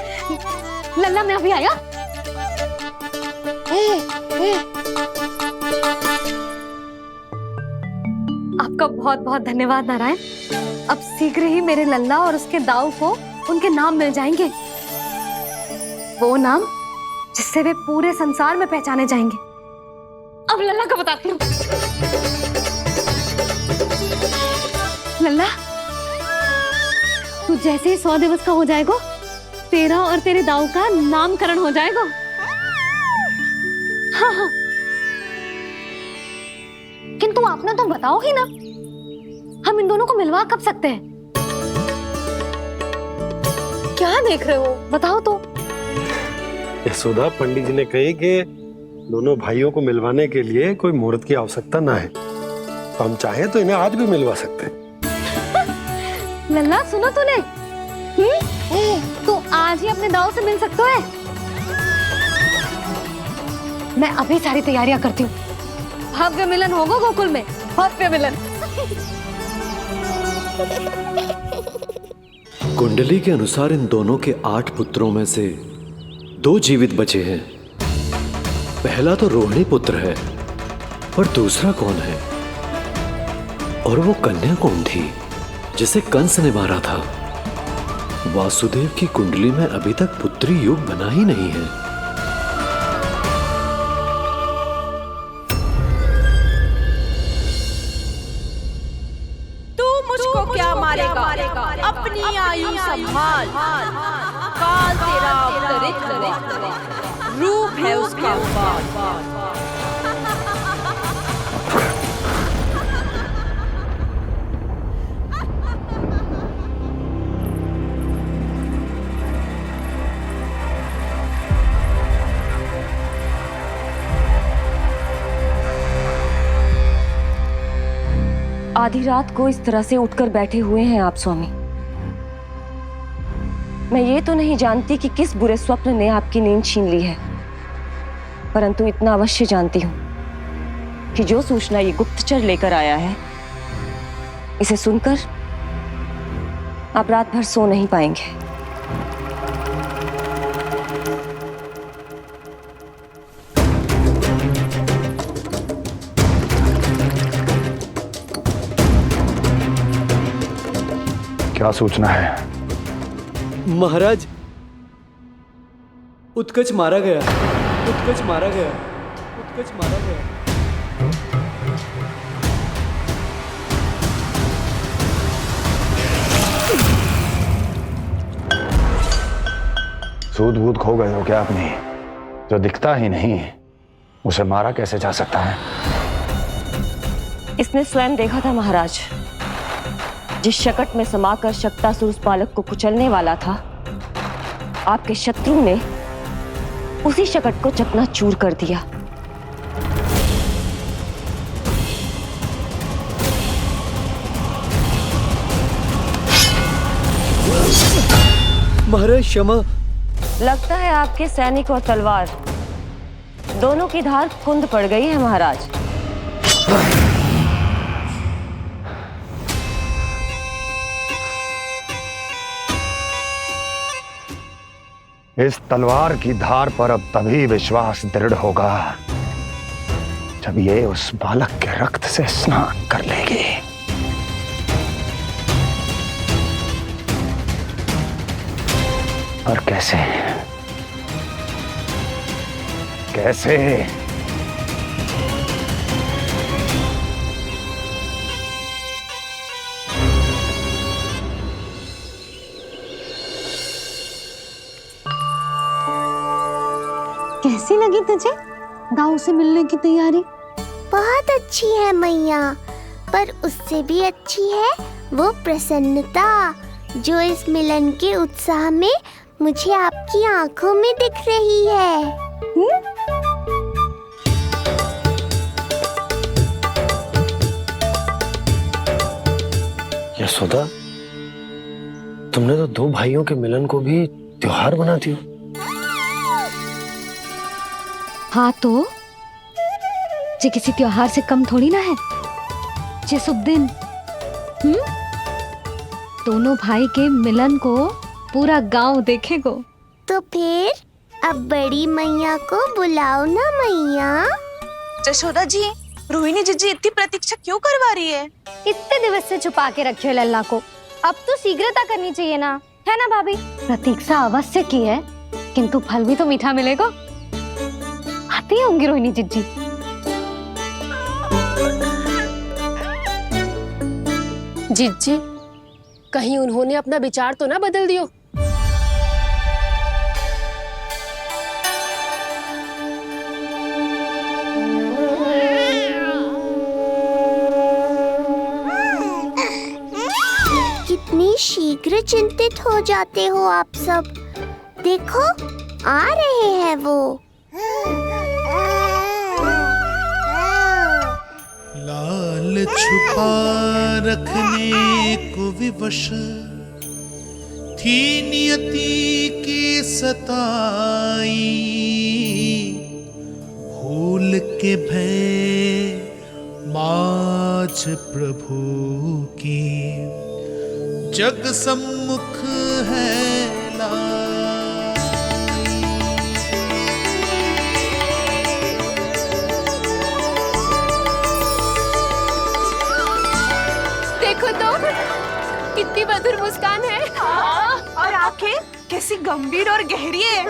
[SPEAKER 4] लल्ला मैं अभी आया। आपका बहुत बहुत धन्यवाद नारायण। अब शीघ्र ही मेरे लल्ला और उसके दाऊ को उनके नाम मिल जाएंगे, वो नाम जिससे वे पूरे संसार में पहचाने जाएंगे। अब लल्ला को बताती हूँ। लल्ला, तू जैसे ही 100 दिवस का हो जाएगा, तेरा और तेरे दाऊ का नामकरण हो जाएगा। हाँ। किंतु आपने तो बताओगी ना, हम इन दोनों को मिलवा कब सकते हैं? क्या देख रहे हो, बताओ तो।
[SPEAKER 2] यशोदा, पंडित जी ने कही कि दोनों भाइयों को मिलवाने के लिए कोई मुहूर्त की आवश्यकता ना है, तो हम चाहें तो इन्हें आज भी मिलवा सकते हैं।
[SPEAKER 4] लल्ला सुनो तूने, तू आज ही अपने दाऊ से मिल सकता है। मैं अभी सारी तैयारियां करती हूँ। भव्य मिलन होगा गोकुल में, भव्य मिलन।
[SPEAKER 6] कुंडली के अनुसार इन दोनों के 8 पुत्रों में से 2 जीवित बचे हैं। पहला तो रोहिणी पुत्र है, पर दूसरा कौन है? और वो कन्या कौन थी जिसे कंस ने मारा था? वासुदेव की कुंडली में अभी तक पुत्री योग बना ही नहीं है।
[SPEAKER 14] तू
[SPEAKER 8] काल तेरा अवतरित रूप है उसका उपाय। आधी रात को इस तरह से उठकर बैठे हुए हैं आप स्वामी। मैं ये तो नहीं जानती कि किस बुरे स्वप्न ने आपकी नींद छीन ली है, परंतु इतना अवश्य जानती हूँ कि जो सूचना ये गुप्तचर लेकर आया है, इसे सुनकर आप रात भर सो नहीं पाएंगे।
[SPEAKER 12] क्या सूचना है?
[SPEAKER 6] महाराज, उत्कच मारा गया, उत्कच मारा गया, उत्कच मारा गया।
[SPEAKER 12] सूद बूद खो गए हो क्या अपनी? जो दिखता ही नहीं उसे मारा कैसे जा सकता है?
[SPEAKER 8] इसने स्वयं देखा था महाराज। जिस शकट में समाकर शक्तासुर उस बालक को कुचलने वाला था, आपके शत्रु ने उसी शकट को चकनाचूर कर दिया।
[SPEAKER 6] महाराज क्षमा।
[SPEAKER 8] लगता है आपके सैनिक और तलवार दोनों की धार कुंद पड़ गई है महाराज।
[SPEAKER 12] इस तलवार की धार पर अब तभी विश्वास दृढ़ होगा जब ये उस बालक के रक्त से स्नान कर लेगी। और कैसे कैसे?
[SPEAKER 4] कैसी लगी तुझे दाऊ से मिलने की तैयारी?
[SPEAKER 5] बहुत अच्छी है मैया, पर उससे भी अच्छी है वो प्रसन्नता जो इस मिलन के उत्साह में मुझे आपकी आंखों में दिख रही है।
[SPEAKER 2] यशोदा, तुमने तो दो भाइयों के मिलन को भी त्योहार बना दिया।
[SPEAKER 4] हाँ तो जे किसी त्योहार से कम थोड़ी ना है। जे शुभ दिन दोनों भाई के मिलन को पूरा गांव देखेगो।
[SPEAKER 5] तो फिर अब बड़ी मैया को बुलाओ ना मैया।
[SPEAKER 15] यशोदा जी, रोहिणी जीजी इतनी प्रतीक्षा क्यों करवा रही है?
[SPEAKER 4] इतने दिवस से छुपा के रखे हो लल्ला को, अब तो शीघ्रता करनी चाहिए ना, है ना भाभी? प्रतीक्षा अवश्य की है, किंतु फल भी तो मीठा मिलेगा। आती होंगी रोहिणी जीजी।
[SPEAKER 10] जीजी, कहीं उन्होंने अपना विचार तो ना बदल दियो?
[SPEAKER 5] कितनी शीघ्र चिंतित हो जाते हो आप सब। देखो आ रहे हैं वो।
[SPEAKER 18] लाल छुपा रखने को विवश थी नियति की सताई, भूल के भय माज प्रभु की जग सम्मुख है
[SPEAKER 10] देखो तो कितनी मधुर मुस्कान है।
[SPEAKER 14] और आंखें कैसी गंभीर और गहरी है।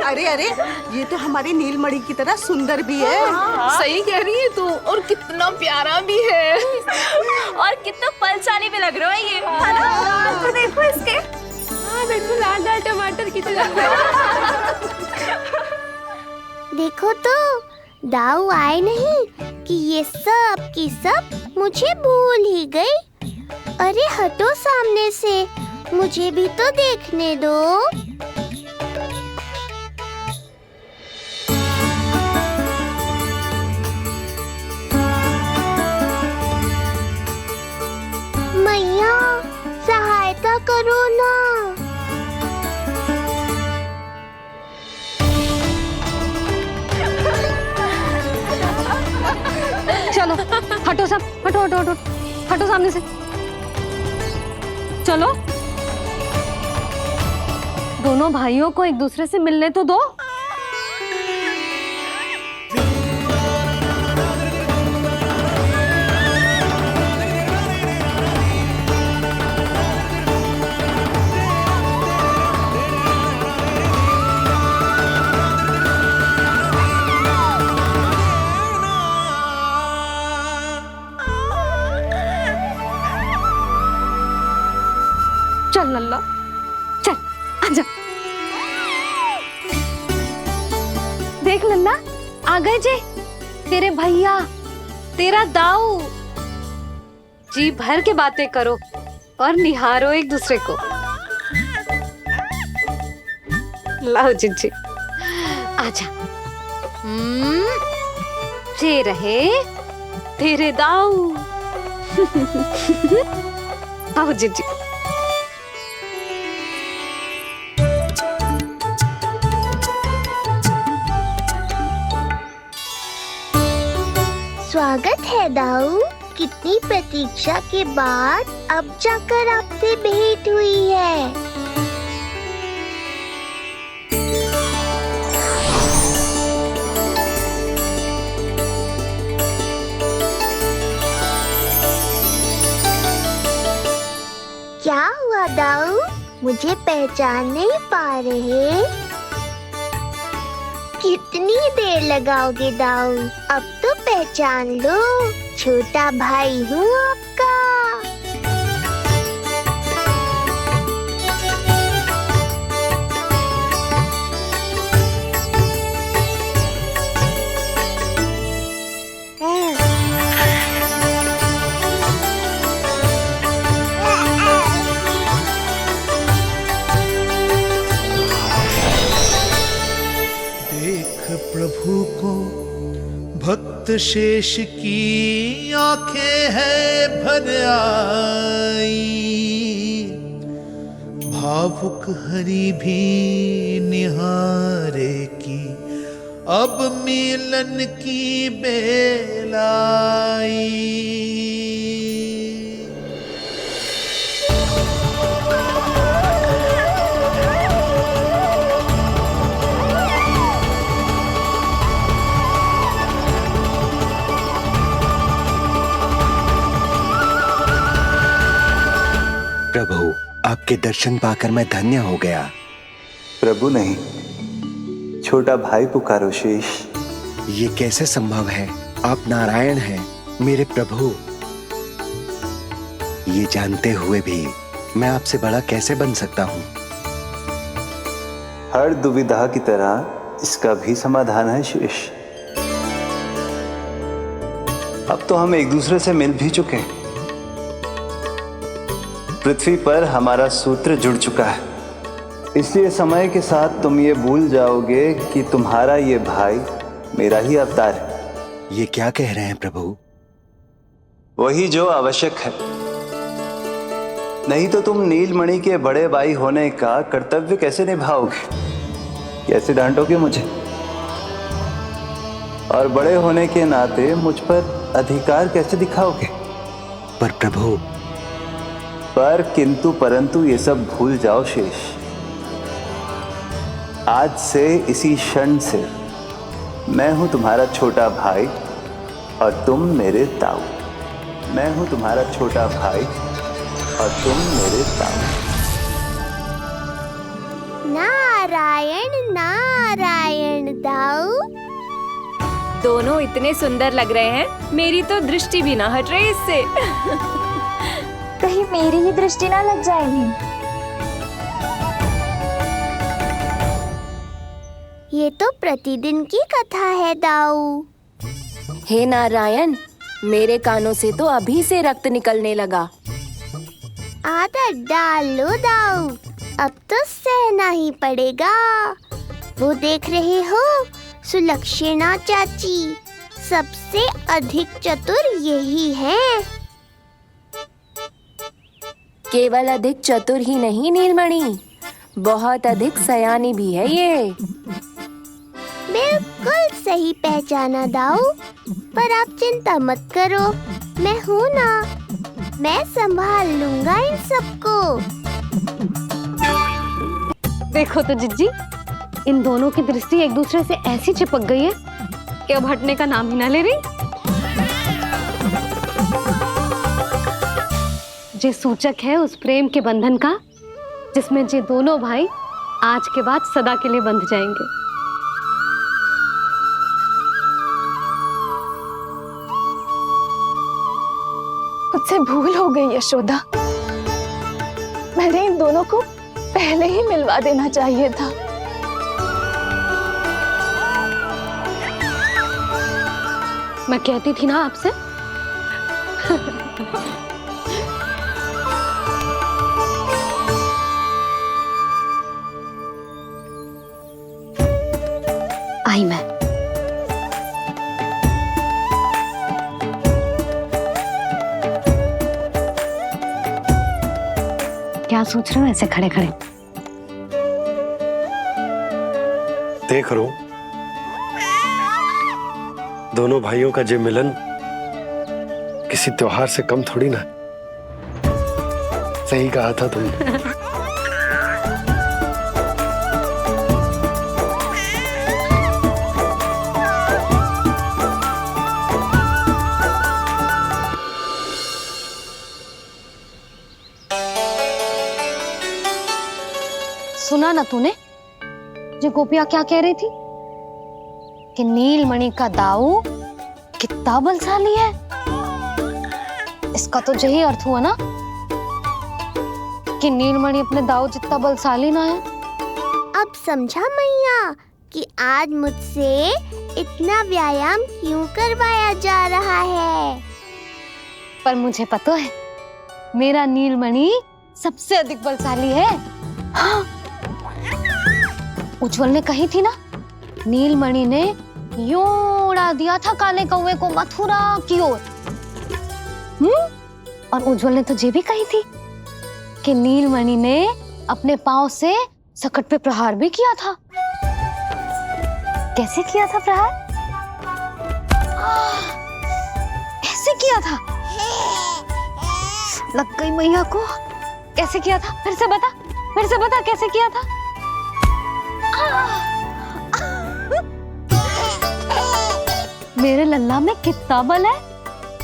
[SPEAKER 14] अरे अरे, ये तो हमारी नीलमणि की तरह सुंदर भी है।
[SPEAKER 10] सही कह रही है तू, और कितना प्यारा भी है।
[SPEAKER 15] और कितना बलशाली भी लग रहा है ये, है ना? तो देखो इसके।
[SPEAKER 10] बिल्कुल लाल लाल टमाटर की तरह।
[SPEAKER 5] देखो तो दाऊ आए नहीं कि ये सब की सब मुझे भूल ही गई। अरे हटो सामने से, मुझे भी तो देखने दो। मैया सहायता करो ना।
[SPEAKER 4] चलो हटो सब, हटो हटो हटो, हटो सामने से। चलो दोनों भाइयों को एक दूसरे से मिलने तो दो। चल लल्ला, चल आजा। देख लल्ला, आ गए जे तेरे भैया, तेरा दाऊ। जी भर के बातें करो और निहारो एक दूसरे को। लाओ जिज्जी, आजा। जे रहे तेरे दाऊ। आओ जिज्जी।
[SPEAKER 5] स्वागत है दाऊ। कितनी प्रतीक्षा के बाद अब जाकर आपसे भेंट हुई है। क्या हुआ दाऊ, मुझे पहचान नहीं पा रहे? कितनी देर लगाओगे दाऊ? अब तो पहचान लो, छोटा भाई हूँ आपका।
[SPEAKER 18] प्रभु को भक्त शेष की आंखें है भर आई, भावुक हरि भी निहारे की अब मिलन की बेल आई।
[SPEAKER 19] प्रभु, आपके दर्शन पाकर मैं धन्य हो गया।
[SPEAKER 11] प्रभु नहीं, छोटा भाई पुकारो शेष।
[SPEAKER 19] ये कैसे संभव है? आप नारायण हैं, मेरे प्रभु। ये जानते हुए भी मैं आपसे बड़ा कैसे बन सकता हूँ?
[SPEAKER 11] हर दुविधा की तरह इसका भी समाधान है शेष। अब तो हम एक दूसरे से मिल भी चुके हैं। पृथ्वी पर हमारा सूत्र जुड़ चुका है, इसलिए समय के साथ तुम ये भूल जाओगे कि तुम्हारा ये भाई मेरा ही अवतार है।
[SPEAKER 19] ये क्या कह रहे हैं प्रभु?
[SPEAKER 11] वही जो आवश्यक है, नहीं तो तुम नीलमणि के बड़े भाई होने का कर्तव्य कैसे निभाओगे? कैसे डांटोगे मुझे? और बड़े होने के नाते मुझ पर अधिकार कैसे दिखाओगे?
[SPEAKER 19] पर प्रभु,
[SPEAKER 11] पर किंतु परंतु ये सब भूल जाओ शेष। आज से इसी क्षण से मैं हूं तुम्हारा छोटा भाई और तुम मेरे ताऊ। मैं हूं तुम्हारा छोटा भाई और तुम मेरे ताऊ।
[SPEAKER 5] नारायण नारायण दाऊ।
[SPEAKER 8] दोनों इतने सुंदर लग रहे हैं, मेरी तो दृष्टि भी ना हट रही इससे।
[SPEAKER 15] कहीं मेरी ही दृष्टि ना लग जाए नहीं।
[SPEAKER 5] ये तो प्रतिदिन की कथा है दाऊ।
[SPEAKER 20] हे नारायण, मेरे कानों से तो अभी से रक्त निकलने लगा।
[SPEAKER 5] आदत डाल लो दाऊ, अब तो सहना ही पड़ेगा। वो देख रहे हो, सुलक्षणा चाची सबसे अधिक चतुर यही है।
[SPEAKER 20] केवल अधिक चतुर ही नहीं नीलमणि, बहुत अधिक सयानी भी है ये।
[SPEAKER 5] बिल्कुल सही पहचाना दाऊ, पर आप चिंता मत करो, मैं हूँ ना, मैं संभाल लूंगा इन सबको।
[SPEAKER 4] देखो तो जिज्जी, इन दोनों की दृष्टि एक दूसरे से ऐसी चिपक गई है कि अब हटने का नाम ही ना ले रही। ये सूचक है उस प्रेम के बंधन का जिसमें ये दोनों भाई आज के बाद सदा के लिए बंध जाएंगे।
[SPEAKER 15] मुझसे भूल हो गई यशोदा, मैंने इन दोनों को पहले ही मिलवा देना चाहिए था।
[SPEAKER 4] मैं कहती थी ना आपसे। आई मैं। क्या सोच रहे हो ऐसे खड़े खड़े?
[SPEAKER 2] देख रहा हूं दोनों भाइयों का ये मिलन किसी त्योहार से कम थोड़ी ना। सही कहा था तुमने।
[SPEAKER 4] सुना ना तूने जो गोपिया क्या कह रही थी कि नीलमणि का दाऊ कितना बलशाली है। इसका तो यही अर्थ हुआ ना कि नीलमणि अपने दाऊ जितना बलशाली ना है।
[SPEAKER 5] अब समझा मैया कि आज मुझसे इतना व्यायाम क्यों करवाया जा रहा है।
[SPEAKER 4] पर मुझे पता है मेरा नीलमणि सबसे अधिक बलशाली है। हाँ। उज्जवल ने कही थी ना, नीलमणि ने यूं उड़ा दिया था काले कौवे को मथुरा की ओर। और उज्जवल ने तो ये भी कही थी कि नीलमणि ने अपने पांव से सकट पे प्रहार भी किया था। कैसे किया था प्रहार? ऐसे किया था। लग गई मैया को। कैसे किया था? फिर से बता कैसे किया था? मेरे लल्ला में कितना बल है,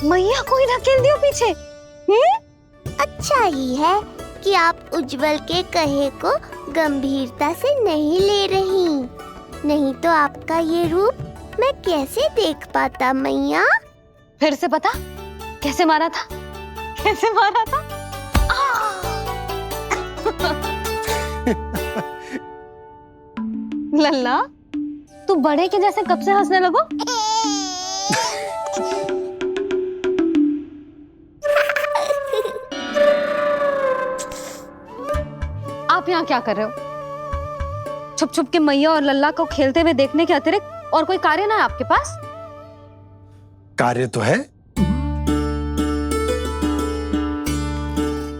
[SPEAKER 4] मैया को ही धकेल दियो पीछे।
[SPEAKER 5] अच्छा ही है कि आप उज्जवल के कहे को गंभीरता से नहीं ले रही, नहीं तो आपका ये रूप मैं कैसे देख पाता मैया।
[SPEAKER 4] फिर से बता कैसे मारा था? कैसे मारा था? लल्ला तू बड़े के जैसे कब से हंसने लगो? आप यहाँ क्या कर रहे हो? छुप छुप के मैया और लल्ला को खेलते हुए देखने के अतिरिक्त और कोई कार्य ना है आपके पास?
[SPEAKER 2] कार्य तो है,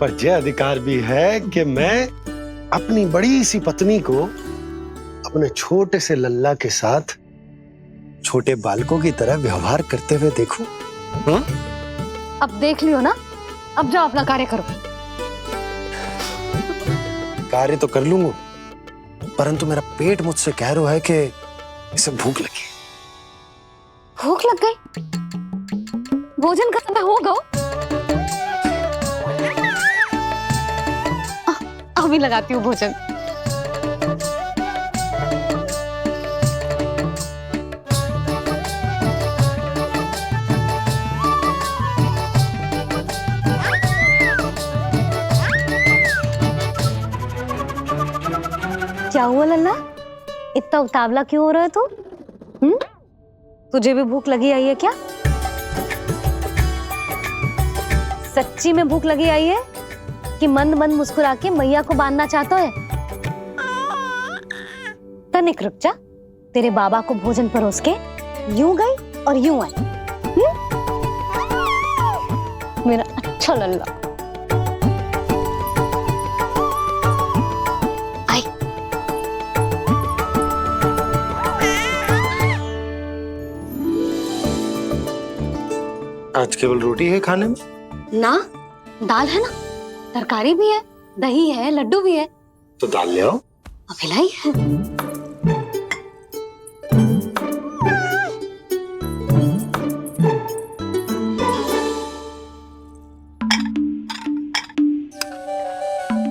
[SPEAKER 2] पर यह अधिकार भी है कि मैं अपनी बड़ी सी पत्नी को अपने छोटे से लल्ला के साथ छोटे बालकों की तरह व्यवहार करते हुए देखूं। हाँ?
[SPEAKER 4] अब देख लियो ना, अब जाओ अपना कार्य करो।
[SPEAKER 2] कार्य तो कर लूंगा, परंतु मेरा पेट मुझसे कह रहा है कि इसे भूख लगी।
[SPEAKER 4] भूख लग गई? भोजन का समय होगा। अभी लगाती हूँ भोजन। क्या हुआ लल्ला? इतना उतावला क्यों हो रहा है तू? तुझे भी भूख लगी आई है क्या? सच्ची में भूख लगी आई है कि मंद मंद मुस्कुरा के मैया को बांधना चाहता है? तनिक रुक जा, तेरे बाबा को भोजन परोस के यूं गई और यूं आई। मेरा अच्छा लल्ला। आई।
[SPEAKER 2] आज केवल रोटी है खाने में?
[SPEAKER 4] ना, दाल है ना, तरकारी भी है, दही है, लड्डू भी है।
[SPEAKER 2] तो दाल ले आओ।
[SPEAKER 4] अभी लाई है।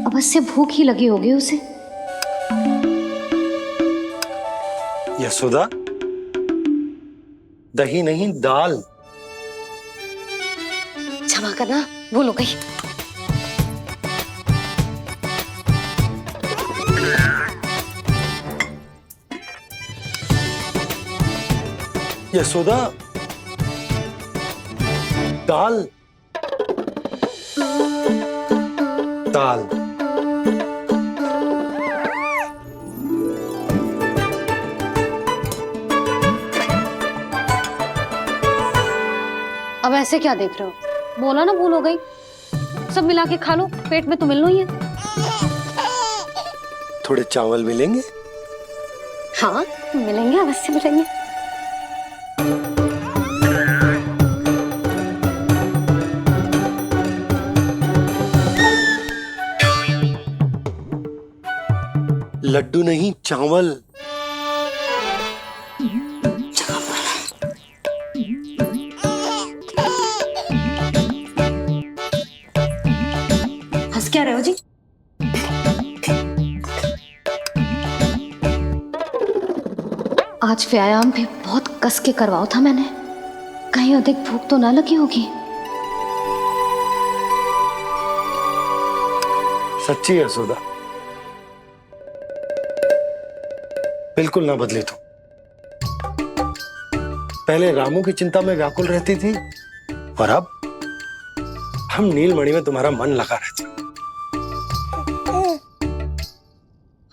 [SPEAKER 4] अवश्य भूख ही लगी होगी उसे।
[SPEAKER 2] यशोदा, दही नहीं दाल।
[SPEAKER 4] क्षमा करना, भूल हो गई।
[SPEAKER 2] यशोदा, दाल दाल।
[SPEAKER 4] अब ऐसे क्या देख रहे हो? बोला ना भूल हो गई। सब मिला के खा लो, पेट में तो मिलना ही है।
[SPEAKER 2] थोड़े चावल मिलेंगे?
[SPEAKER 4] हाँ मिलेंगे, अवश्य मिलेंगे।
[SPEAKER 2] लड्डू नहीं, चावल।
[SPEAKER 4] हंस क्या रहे हो जी? आज व्यायाम भी बहुत कस के करवाओ था मैंने, कहीं अधिक भूख तो ना लगी होगी।
[SPEAKER 2] सच्ची है यशोदा, बिल्कुल ना बदली तू। पहले रामू की चिंता में व्याकुल रहती थी और अब हम नीलमणि में तुम्हारा मन लगा रहता।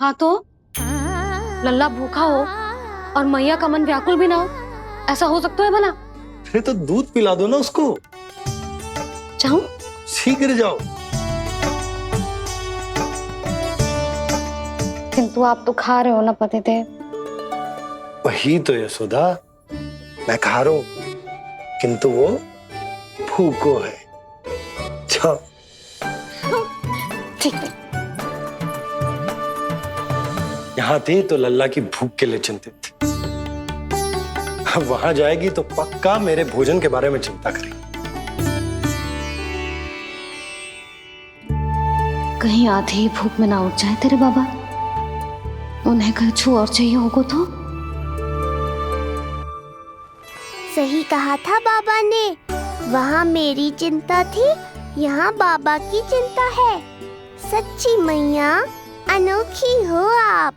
[SPEAKER 4] हाँ तो लल्ला भूखा हो और मैया का मन व्याकुल भी ना हो, ऐसा हो सकता है भला?
[SPEAKER 2] अरे तो दूध पिला दो ना उसको।
[SPEAKER 4] जाऊं?
[SPEAKER 2] शीघ्र जाओ।
[SPEAKER 4] किंतु आप तो खा रहे हो ना पतिदेव।
[SPEAKER 2] वही तो यशोदा, मैं खा रहा हूं, किंतु वो भूखो है। जाओ।
[SPEAKER 4] ठीक है।
[SPEAKER 2] यहाँ थी तो लल्ला की भूख के लिए चिंतित थी, अब वहां जाएगी तो पक्का मेरे भोजन के बारे में चिंता करेगी।
[SPEAKER 4] कहीं आधी ही भूख में ना उठ जाए तेरे बाबा, उन्हें कुछ और चाहिए होगा तो?
[SPEAKER 5] सही कहा था बाबा ने, वहाँ मेरी चिंता थी, यहाँ बाबा की चिंता है। सच्ची मैया, अनोखी हो आप।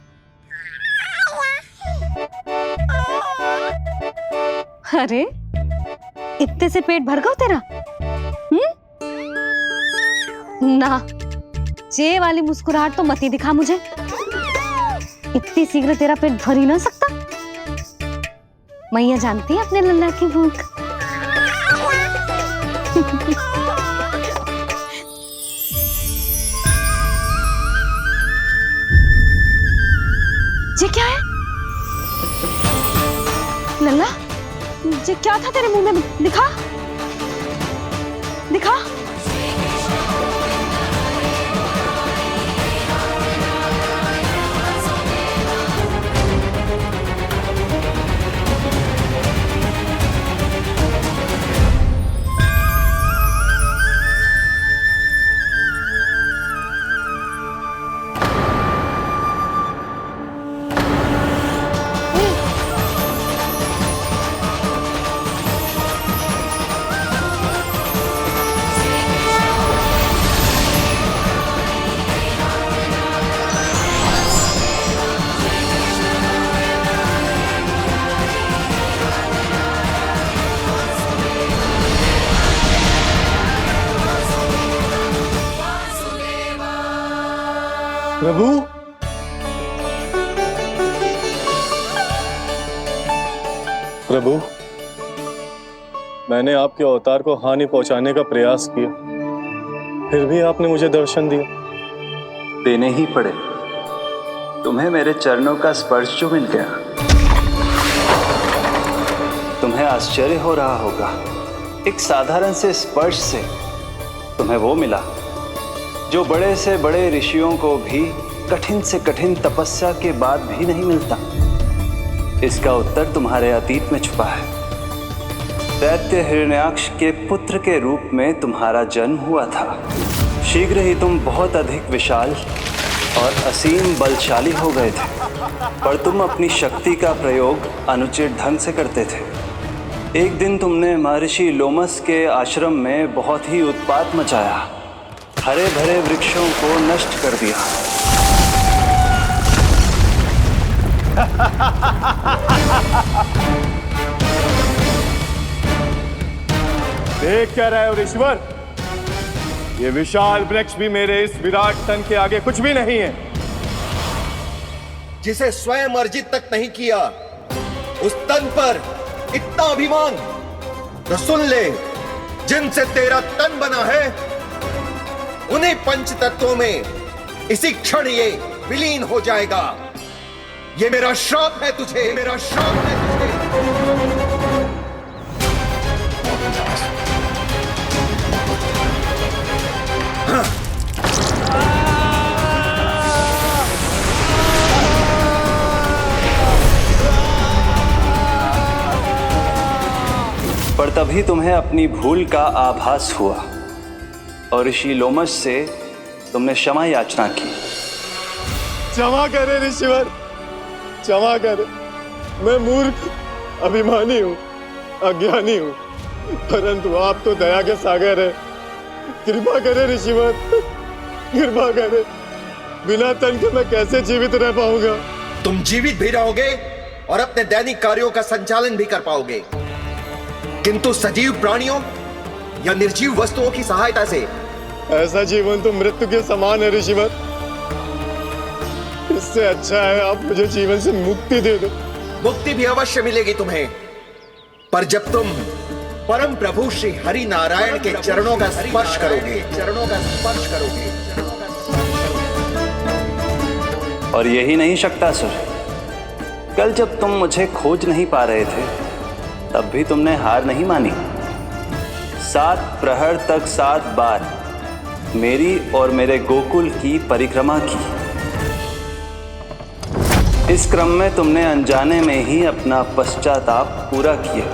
[SPEAKER 4] अरे इतने से पेट भर गया तेरा? ना, ये वाली मुस्कुराहट तो मत ही दिखा मुझे। इतनी शीघ्र तेरा पेट भर ही ना सकता। मैया जानती है अपने लल्ला की भूख। ये क्या है? लल्ला, ये क्या था तेरे मुंह में? दिखा दिखा।
[SPEAKER 7] प्रभु, प्रभु, मैंने आपके अवतार को हानि पहुंचाने का प्रयास किया, फिर भी आपने मुझे दर्शन दिया।
[SPEAKER 11] देने ही पड़े। तुम्हें मेरे चरणों का स्पर्श जो मिल गया, तुम्हें आश्चर्य हो रहा होगा। एक साधारण से स्पर्श से तुम्हें वो मिला जो बड़े से बड़े ऋषियों को भी कठिन से कठिन तपस्या के बाद भी नहीं मिलता। इसका उत्तर तुम्हारे अतीत में छुपा है। दैत्य हिरण्याक्ष के पुत्र के रूप में तुम्हारा जन्म हुआ था। शीघ्र ही तुम बहुत अधिक विशाल और असीम बलशाली हो गए थे, पर तुम अपनी शक्ति का प्रयोग अनुचित ढंग से करते थे। एक दिन तुमने महर्षि लोमस के आश्रम में बहुत ही उत्पात मचाया, हरे भरे वृक्षों को नष्ट कर दिया।
[SPEAKER 7] देख क्या रहे हो ऋषिवर? ये विशाल वृक्ष भी मेरे इस विराट तन के आगे कुछ भी नहीं है।
[SPEAKER 12] जिसे स्वयं अर्जित तक नहीं किया, उस तन पर इतना अभिमान, तो सुन ले, जिनसे तेरा तन बना है उन्हीं पंच तत्वों में इसी क्षण ये विलीन हो जाएगा। ये मेरा श्राप है तुझे, मेरा श्राप है तुझे।
[SPEAKER 11] पर तभी तुम्हें अपनी भूल का आभास हुआ और ऋषि लोमस से तुमने क्षमा याचना की।
[SPEAKER 7] क्षमा करे ऋषिवर, क्षमा करे। मैं मूर्ख, अभिमानी हूँ, अज्ञानी हूँ, परंतु आप तो दया के सागर है। कृपा करे ऋषिवर, कृपा करे। बिना तन के मैं कैसे जीवित रह पाऊंगा?
[SPEAKER 12] तुम जीवित भी रहोगे और अपने दैनिक कार्यों का संचालन भी कर पाओगे, किंतु सजीव प्राणियों या निर्जीव वस्तुओं की सहायता से।
[SPEAKER 7] ऐसा जीवन तो मृत्यु के समान है ऋषिवर। इससे अच्छा है आप मुझे जीवन से मुक्ति दे दो।
[SPEAKER 12] मुक्ति भी अवश्य मिलेगी तुम्हें, पर जब तुम परम प्रभु श्री हरि नारायण के चरणों का स्पर्श करोगे, चरणों का स्पर्श करोगे।
[SPEAKER 11] और यही नहीं शक्तासुर, कल जब तुम मुझे खोज नहीं पा रहे थे, तब भी तुमने हार नहीं मानी। 7 प्रहर तक 7 बार मेरी और मेरे गोकुल की परिक्रमा की। इस क्रम में तुमने अनजाने में ही अपना पश्चाताप पूरा किया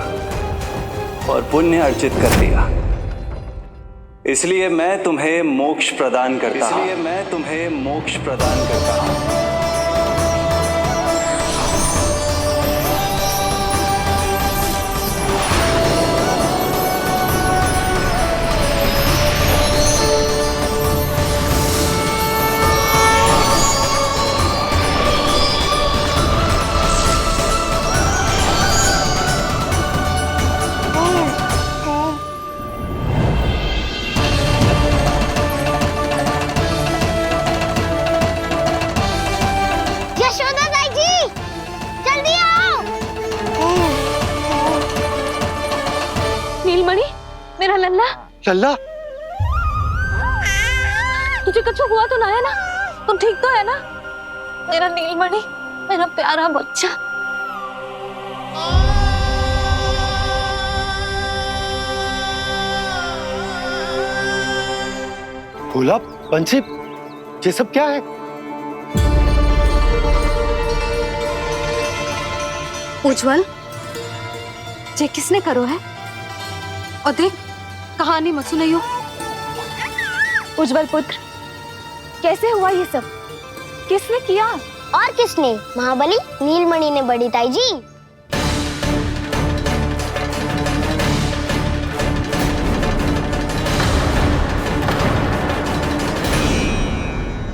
[SPEAKER 11] और पुण्य अर्जित कर लिया। इसलिए मैं तुम्हें मोक्ष प्रदान करता हूं। इसलिए मैं तुम्हें मोक्ष प्रदान करता हूं।
[SPEAKER 4] मेरा लल्ला,
[SPEAKER 2] लल्ला,
[SPEAKER 4] तुझे कुछ हुआ तो ना है ना? तुम ठीक तो है ना? मेरा नीलमणि, मेरा प्यारा बच्चा।
[SPEAKER 2] भोला, बंसी, ये सब क्या है?
[SPEAKER 4] उज्जवल, ये किसने करो है? और देख, कहानी मत सुनाइयो।
[SPEAKER 5] उज्जवल पुत्र, कैसे हुआ ये सब? किसने किया? और किसने? महाबली नीलमणि ने बड़ी ताई जी।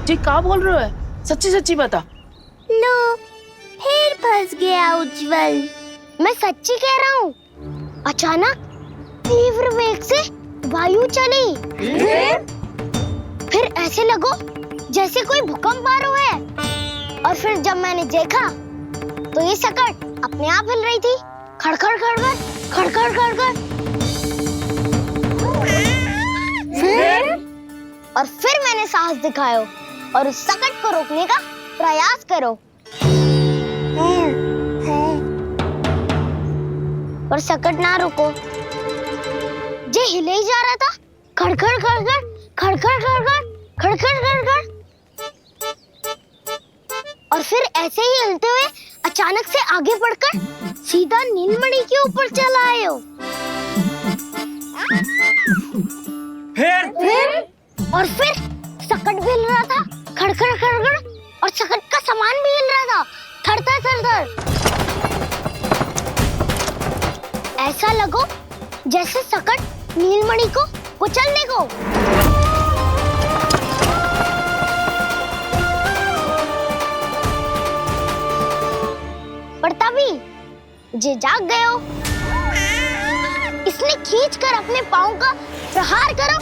[SPEAKER 13] जी क्या बोल रहे हो? सच्ची सच्ची बता।
[SPEAKER 5] लो, फिर फंस गया उज्जवल। मैं सच्ची कह रहा हूँ। अचानक तीव्र वेग से वायु चली। फिर ऐसे लगो जैसे कोई भूकंप आ रहा है। और फिर जब मैंने देखा तो ये सकट अपने आप हिल रही थी, खड़खड़ खड़खड़ खड़खड़ खड़खड़। फिर मैंने साहस दिखाया और उस सकट को रोकने का प्रयास करो, पर सकट ना रुको, जे हिले ही जा रहा था, खड़खड़ खड़खड़ खड़खड़ खड़खड़ खड़खड़ खड़खड़। और फिर ऐसे ही हिलते हुए अचानक से आगे बढ़कर सीधा नीलमणि के ऊपर चला आए हो। फिर और फिर सकट भी हिल रहा था, खड़खड़ खड़खड़, और सकट का सामान भी हिल रहा था, थरथर थरथर। ऐसा लगो जैसे सकट नीलमणि को कुचलने को। पर तभी जे जाग गए हो, इसने खींचकर अपने पांव का प्रहार करो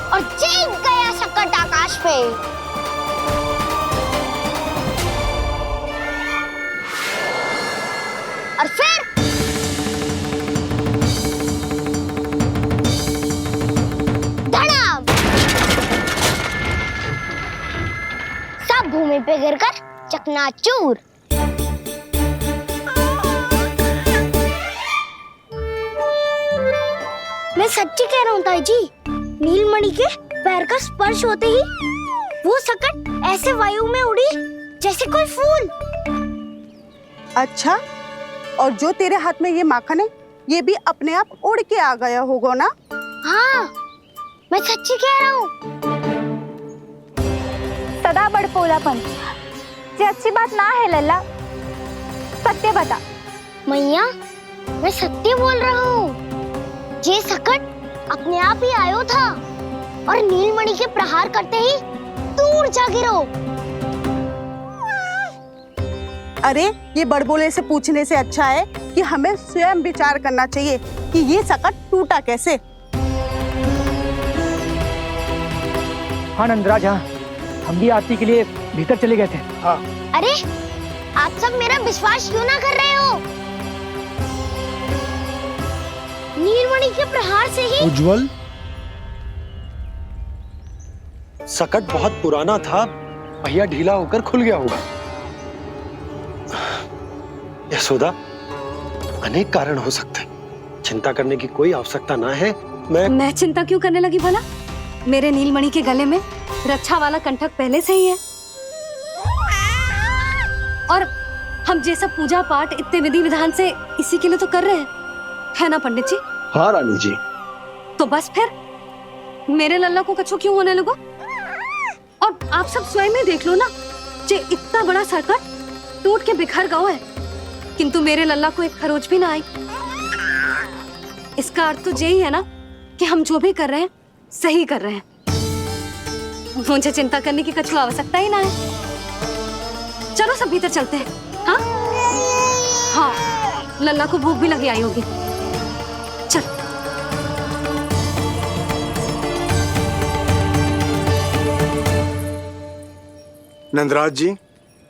[SPEAKER 5] और जीत गया सकट आकाश पे। और फिर धड़ाम, सब भूमि पे गिरकर चकनाचूर। मैं सच्ची कह रहा हूँ ताई जी, नीलमणि के पैर का स्पर्श होते ही वो सकट ऐसे वायु में उड़ी जैसे कोई फूल।
[SPEAKER 14] अच्छा, और जो तेरे हाथ में ये माखन है, ये भी अपने आप उड़ के आ गया होगा ना?
[SPEAKER 5] हाँ, मैं सच्ची कह रहा हूँ।
[SPEAKER 19] सदा बड़पोलापन, ये अच्छी बात ना है लल्ला, सत्य बता।
[SPEAKER 5] मैया, मैं सत्य बोल रहा हूँ। ये सकट अपने आप ही आयो था और नीलमणि के प्रहार करते ही दूर जा गिरो।
[SPEAKER 14] अरे, ये बड़बोले से पूछने से अच्छा है कि हमें स्वयं विचार करना चाहिए कि ये सकट टूटा कैसे।
[SPEAKER 16] हाँ नंदराज, हाँ, हम भी आरती के लिए भीतर चले गए थे।
[SPEAKER 2] हाँ।
[SPEAKER 5] अरे, आप सब मेरा विश्वास क्यों ना कर रहे हो? नीलमणि के प्रहार से ही
[SPEAKER 2] उज्जवल, सकट बहुत पुराना था, पहिया ढीला होकर खुल गया होगा। यशोदा, अनेक कारण हो सकते हैं, चिंता करने की कोई आवश्यकता ना है।
[SPEAKER 4] मैं चिंता क्यों करने लगी भला? मेरे नीलमणि के गले में रक्षा वाला कंठक पहले से ही है, और हम जैसा पूजा पाठ इतने विधि विधान से इसी के लिए तो कर रहे हैं, है ना पंडित जी?
[SPEAKER 2] हाँ रानी जी।
[SPEAKER 4] तो बस फिर मेरे लल्ला को कछु क्यों होने लगो? और आप सब स्वयं ही देख लो ना, जे इतना बड़ा सकट टूट के बिखर गया है, किंतु मेरे लल्ला को एक खरोच भी ना आई। इसका अर्थ तो यही है ना कि हम जो भी कर रहे हैं सही कर रहे हैं। मुझे चिंता करने की कछु आवश्यकता ही ना है। चलो सब भीतर चलते हैं। हाँ हाँ, लल्ला को भूख भी लगी आई होगी। चल।
[SPEAKER 1] नंदराज जी,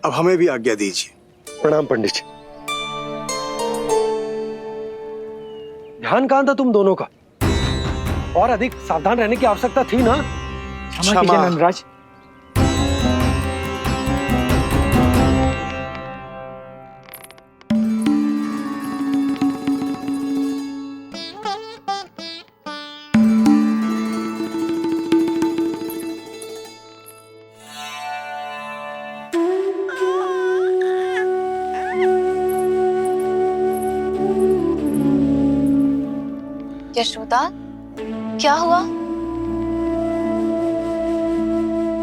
[SPEAKER 1] अब हमें भी आज्ञा दीजिए।
[SPEAKER 2] प्रणाम पंडित जी। ध्यान कहाँ था तुम दोनों का? और अधिक सावधान रहने की आवश्यकता थी ना?
[SPEAKER 16] क्षमा कीजिए नंदराज।
[SPEAKER 15] यशोदा, क्या हुआ?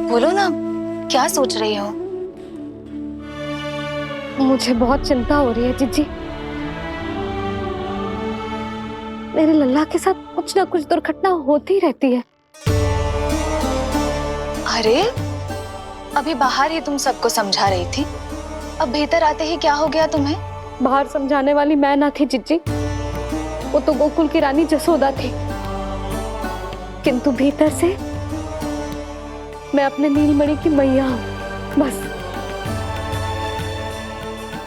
[SPEAKER 15] बोलो ना, क्या सोच रही हो?
[SPEAKER 4] मुझे बहुत चिंता हो रही है जीजी। मेरे लल्ला के साथ कुछ ना कुछ दुर्घटना होती रहती है।
[SPEAKER 15] अरे, अभी बाहर ही तुम सबको समझा रही थी, अब भीतर आते ही क्या हो गया तुम्हें?
[SPEAKER 4] बाहर समझाने वाली मैं ना थी जीजी, वो तो गोकुल की रानी जसोदा थी, किंतु भीतर से मैं अपने नीलमणि की मैया हूँ, बस।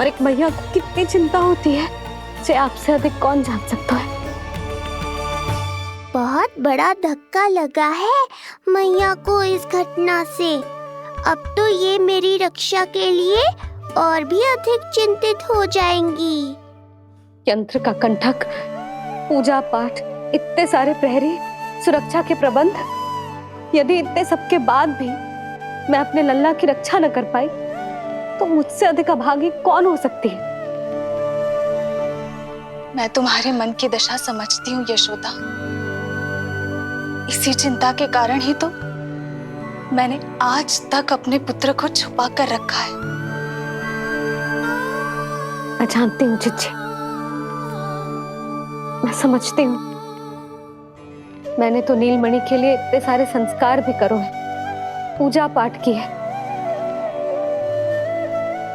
[SPEAKER 4] और एक मैया को कितनी चिंता होती है, उसे आपसे अधिक कौन जान सकता है।
[SPEAKER 5] बहुत बड़ा धक्का लगा है मैया को इस घटना से। अब तो ये मेरी रक्षा के लिए और भी अधिक चिंतित हो जाएंगी।
[SPEAKER 4] यंत्र का कंठक, पूजा पाठ, इतने सारे प्रहरी, सुरक्षा के प्रबंध, यदि इतने सबके बाद भी मैं अपने लल्ला की रक्षा न कर पाई तो मुझसे अधिक अभागी कौन हो सकती है।
[SPEAKER 15] मैं तुम्हारे मन की दशा समझती हूँ यशोदा। इसी चिंता के कारण ही तो मैंने आज तक अपने पुत्र को छुपा कर रखा है।
[SPEAKER 4] मैं जानती हूँ चिच्ची, मैं समझती हूँ। मैंने तो नीलमणि के लिए इतने सारे संस्कार भी करो है, पूजा पाठ की है,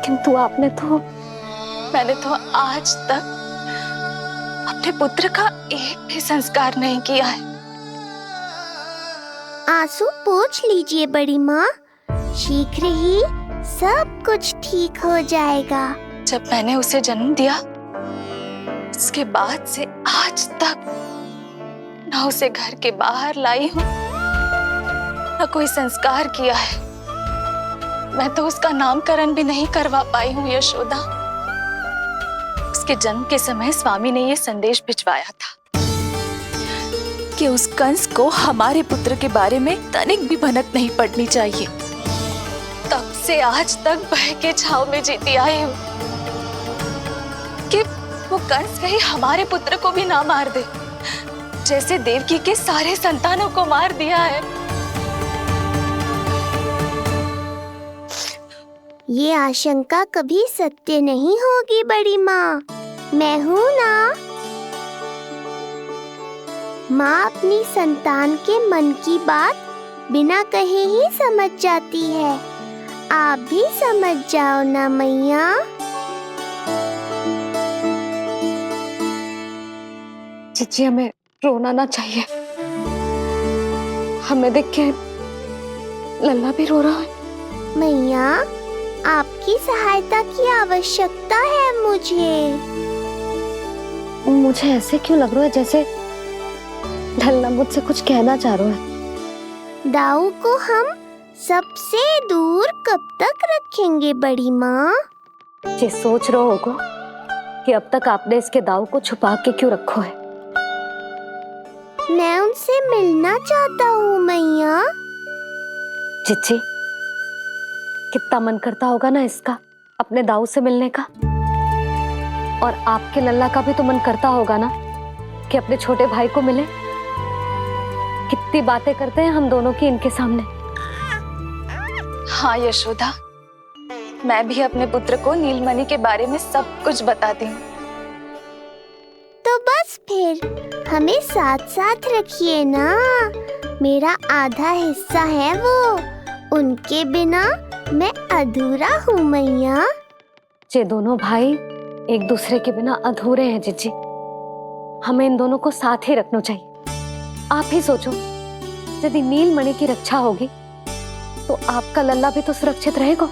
[SPEAKER 4] किंतु
[SPEAKER 15] मैंने तो आज तक अपने पुत्र का एक भी संस्कार नहीं किया है।
[SPEAKER 5] आंसू पोंछ लीजिए बड़ी माँ, शीघ्र ही सब कुछ ठीक हो जाएगा।
[SPEAKER 15] जब मैंने उसे जन्म दिया उसके बाद से आज तक न उसे घर के बाहर लाई हूँ, न कोई संस्कार किया है। मैं तो उसका नामकरण भी नहीं करवा पाई हूँ यशोदा। उसके जन्म के समय स्वामी ने यह संदेश भिजवाया था कि उस कंस को हमारे पुत्र के बारे में तनिक भी भनक नहीं पड़नी चाहिए। तब से आज तक भय के छाव में जीती आई हूँ कि वो कंस कहीं हमारे पुत्र को भी ना मार दे, जैसे देवकी के सारे संतानों को मार दिया है।
[SPEAKER 5] ये आशंका कभी सत्य नहीं होगी बड़ी माँ, मैं हूँ ना। माँ अपनी संतान के मन की बात बिना कहे ही समझ जाती है। आप भी समझ जाओ ना मैया।
[SPEAKER 4] चिच्ची, हमें रोना ना चाहिए। हमें देख के लल्ला भी रो रहा है।
[SPEAKER 5] मैया, आपकी सहायता की आवश्यकता है मुझे।
[SPEAKER 4] मुझे ऐसे क्यों लग रहा है जैसे लल्ला मुझसे कुछ कहना चाह रहा है।
[SPEAKER 5] दाऊ को हम सबसे दूर कब तक रखेंगे बड़ी माँ?
[SPEAKER 4] ये सोच रहे होगो कि अब तक आपने इसके दाऊ को छुपा के क्यों रखो है।
[SPEAKER 5] मैं उनसे मिलना चाहता हूँ मैया।
[SPEAKER 4] चिच्ची, कितना मन करता होगा ना इसका अपने दाऊ से मिलने का। और आपके लल्ला का भी तो मन करता होगा ना कि अपने छोटे भाई को मिले। कितनी बातें करते हैं हम दोनों की इनके सामने।
[SPEAKER 15] हाँ यशोदा, मैं भी अपने पुत्र को नीलमणि के बारे में सब कुछ बताती हूँ।
[SPEAKER 5] तो बस फिर हमें साथ साथ रखिए ना। मेरा आधा हिस्सा है वो, उनके बिना मैं अधूरा हूँ मैया।
[SPEAKER 4] ये दोनों भाई एक दूसरे के बिना अधूरे हैं जिज्जी। हमें इन दोनों को साथ ही रखना चाहिए। आप ही सोचो, यदि नीलमणि की रक्षा होगी तो आपका लल्ला भी तो सुरक्षित रहेगा।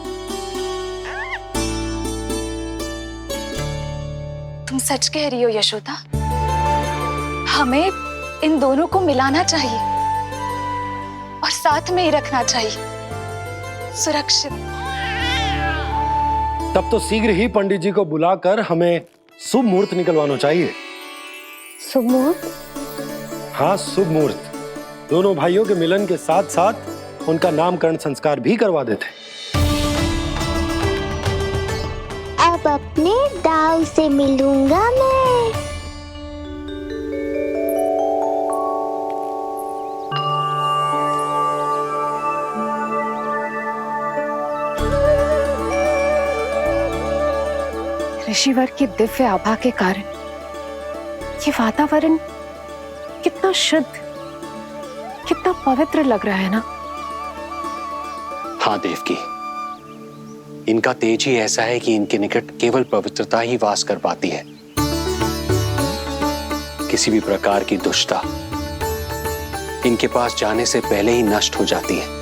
[SPEAKER 15] तुम सच कह रही हो यशोदा। हमें इन दोनों को मिलाना चाहिए और साथ में ही रखना चाहिए, सुरक्षित।
[SPEAKER 2] तब तो शीघ्र ही पंडित जी को बुलाकर हमें शुभ मुहूर्त निकलवाना चाहिए।
[SPEAKER 4] शुभ मुहूर्त?
[SPEAKER 2] हाँ, शुभ मुहूर्त। दोनों भाइयों के मिलन के साथ साथ उनका नामकरण संस्कार भी करवा देते।
[SPEAKER 5] अब अपने दाऊ से मिलूंगा मैं।
[SPEAKER 10] ऋषिवर की दिव्य आभा के कारण ये वातावरण कितना शुद्ध, कितना पवित्र लग रहा है ना।
[SPEAKER 3] हाँ देवकी, इनका तेज ही ऐसा है कि इनके निकट केवल पवित्रता ही वास कर पाती है। किसी भी प्रकार की दुष्टता इनके पास जाने से पहले ही नष्ट हो जाती है।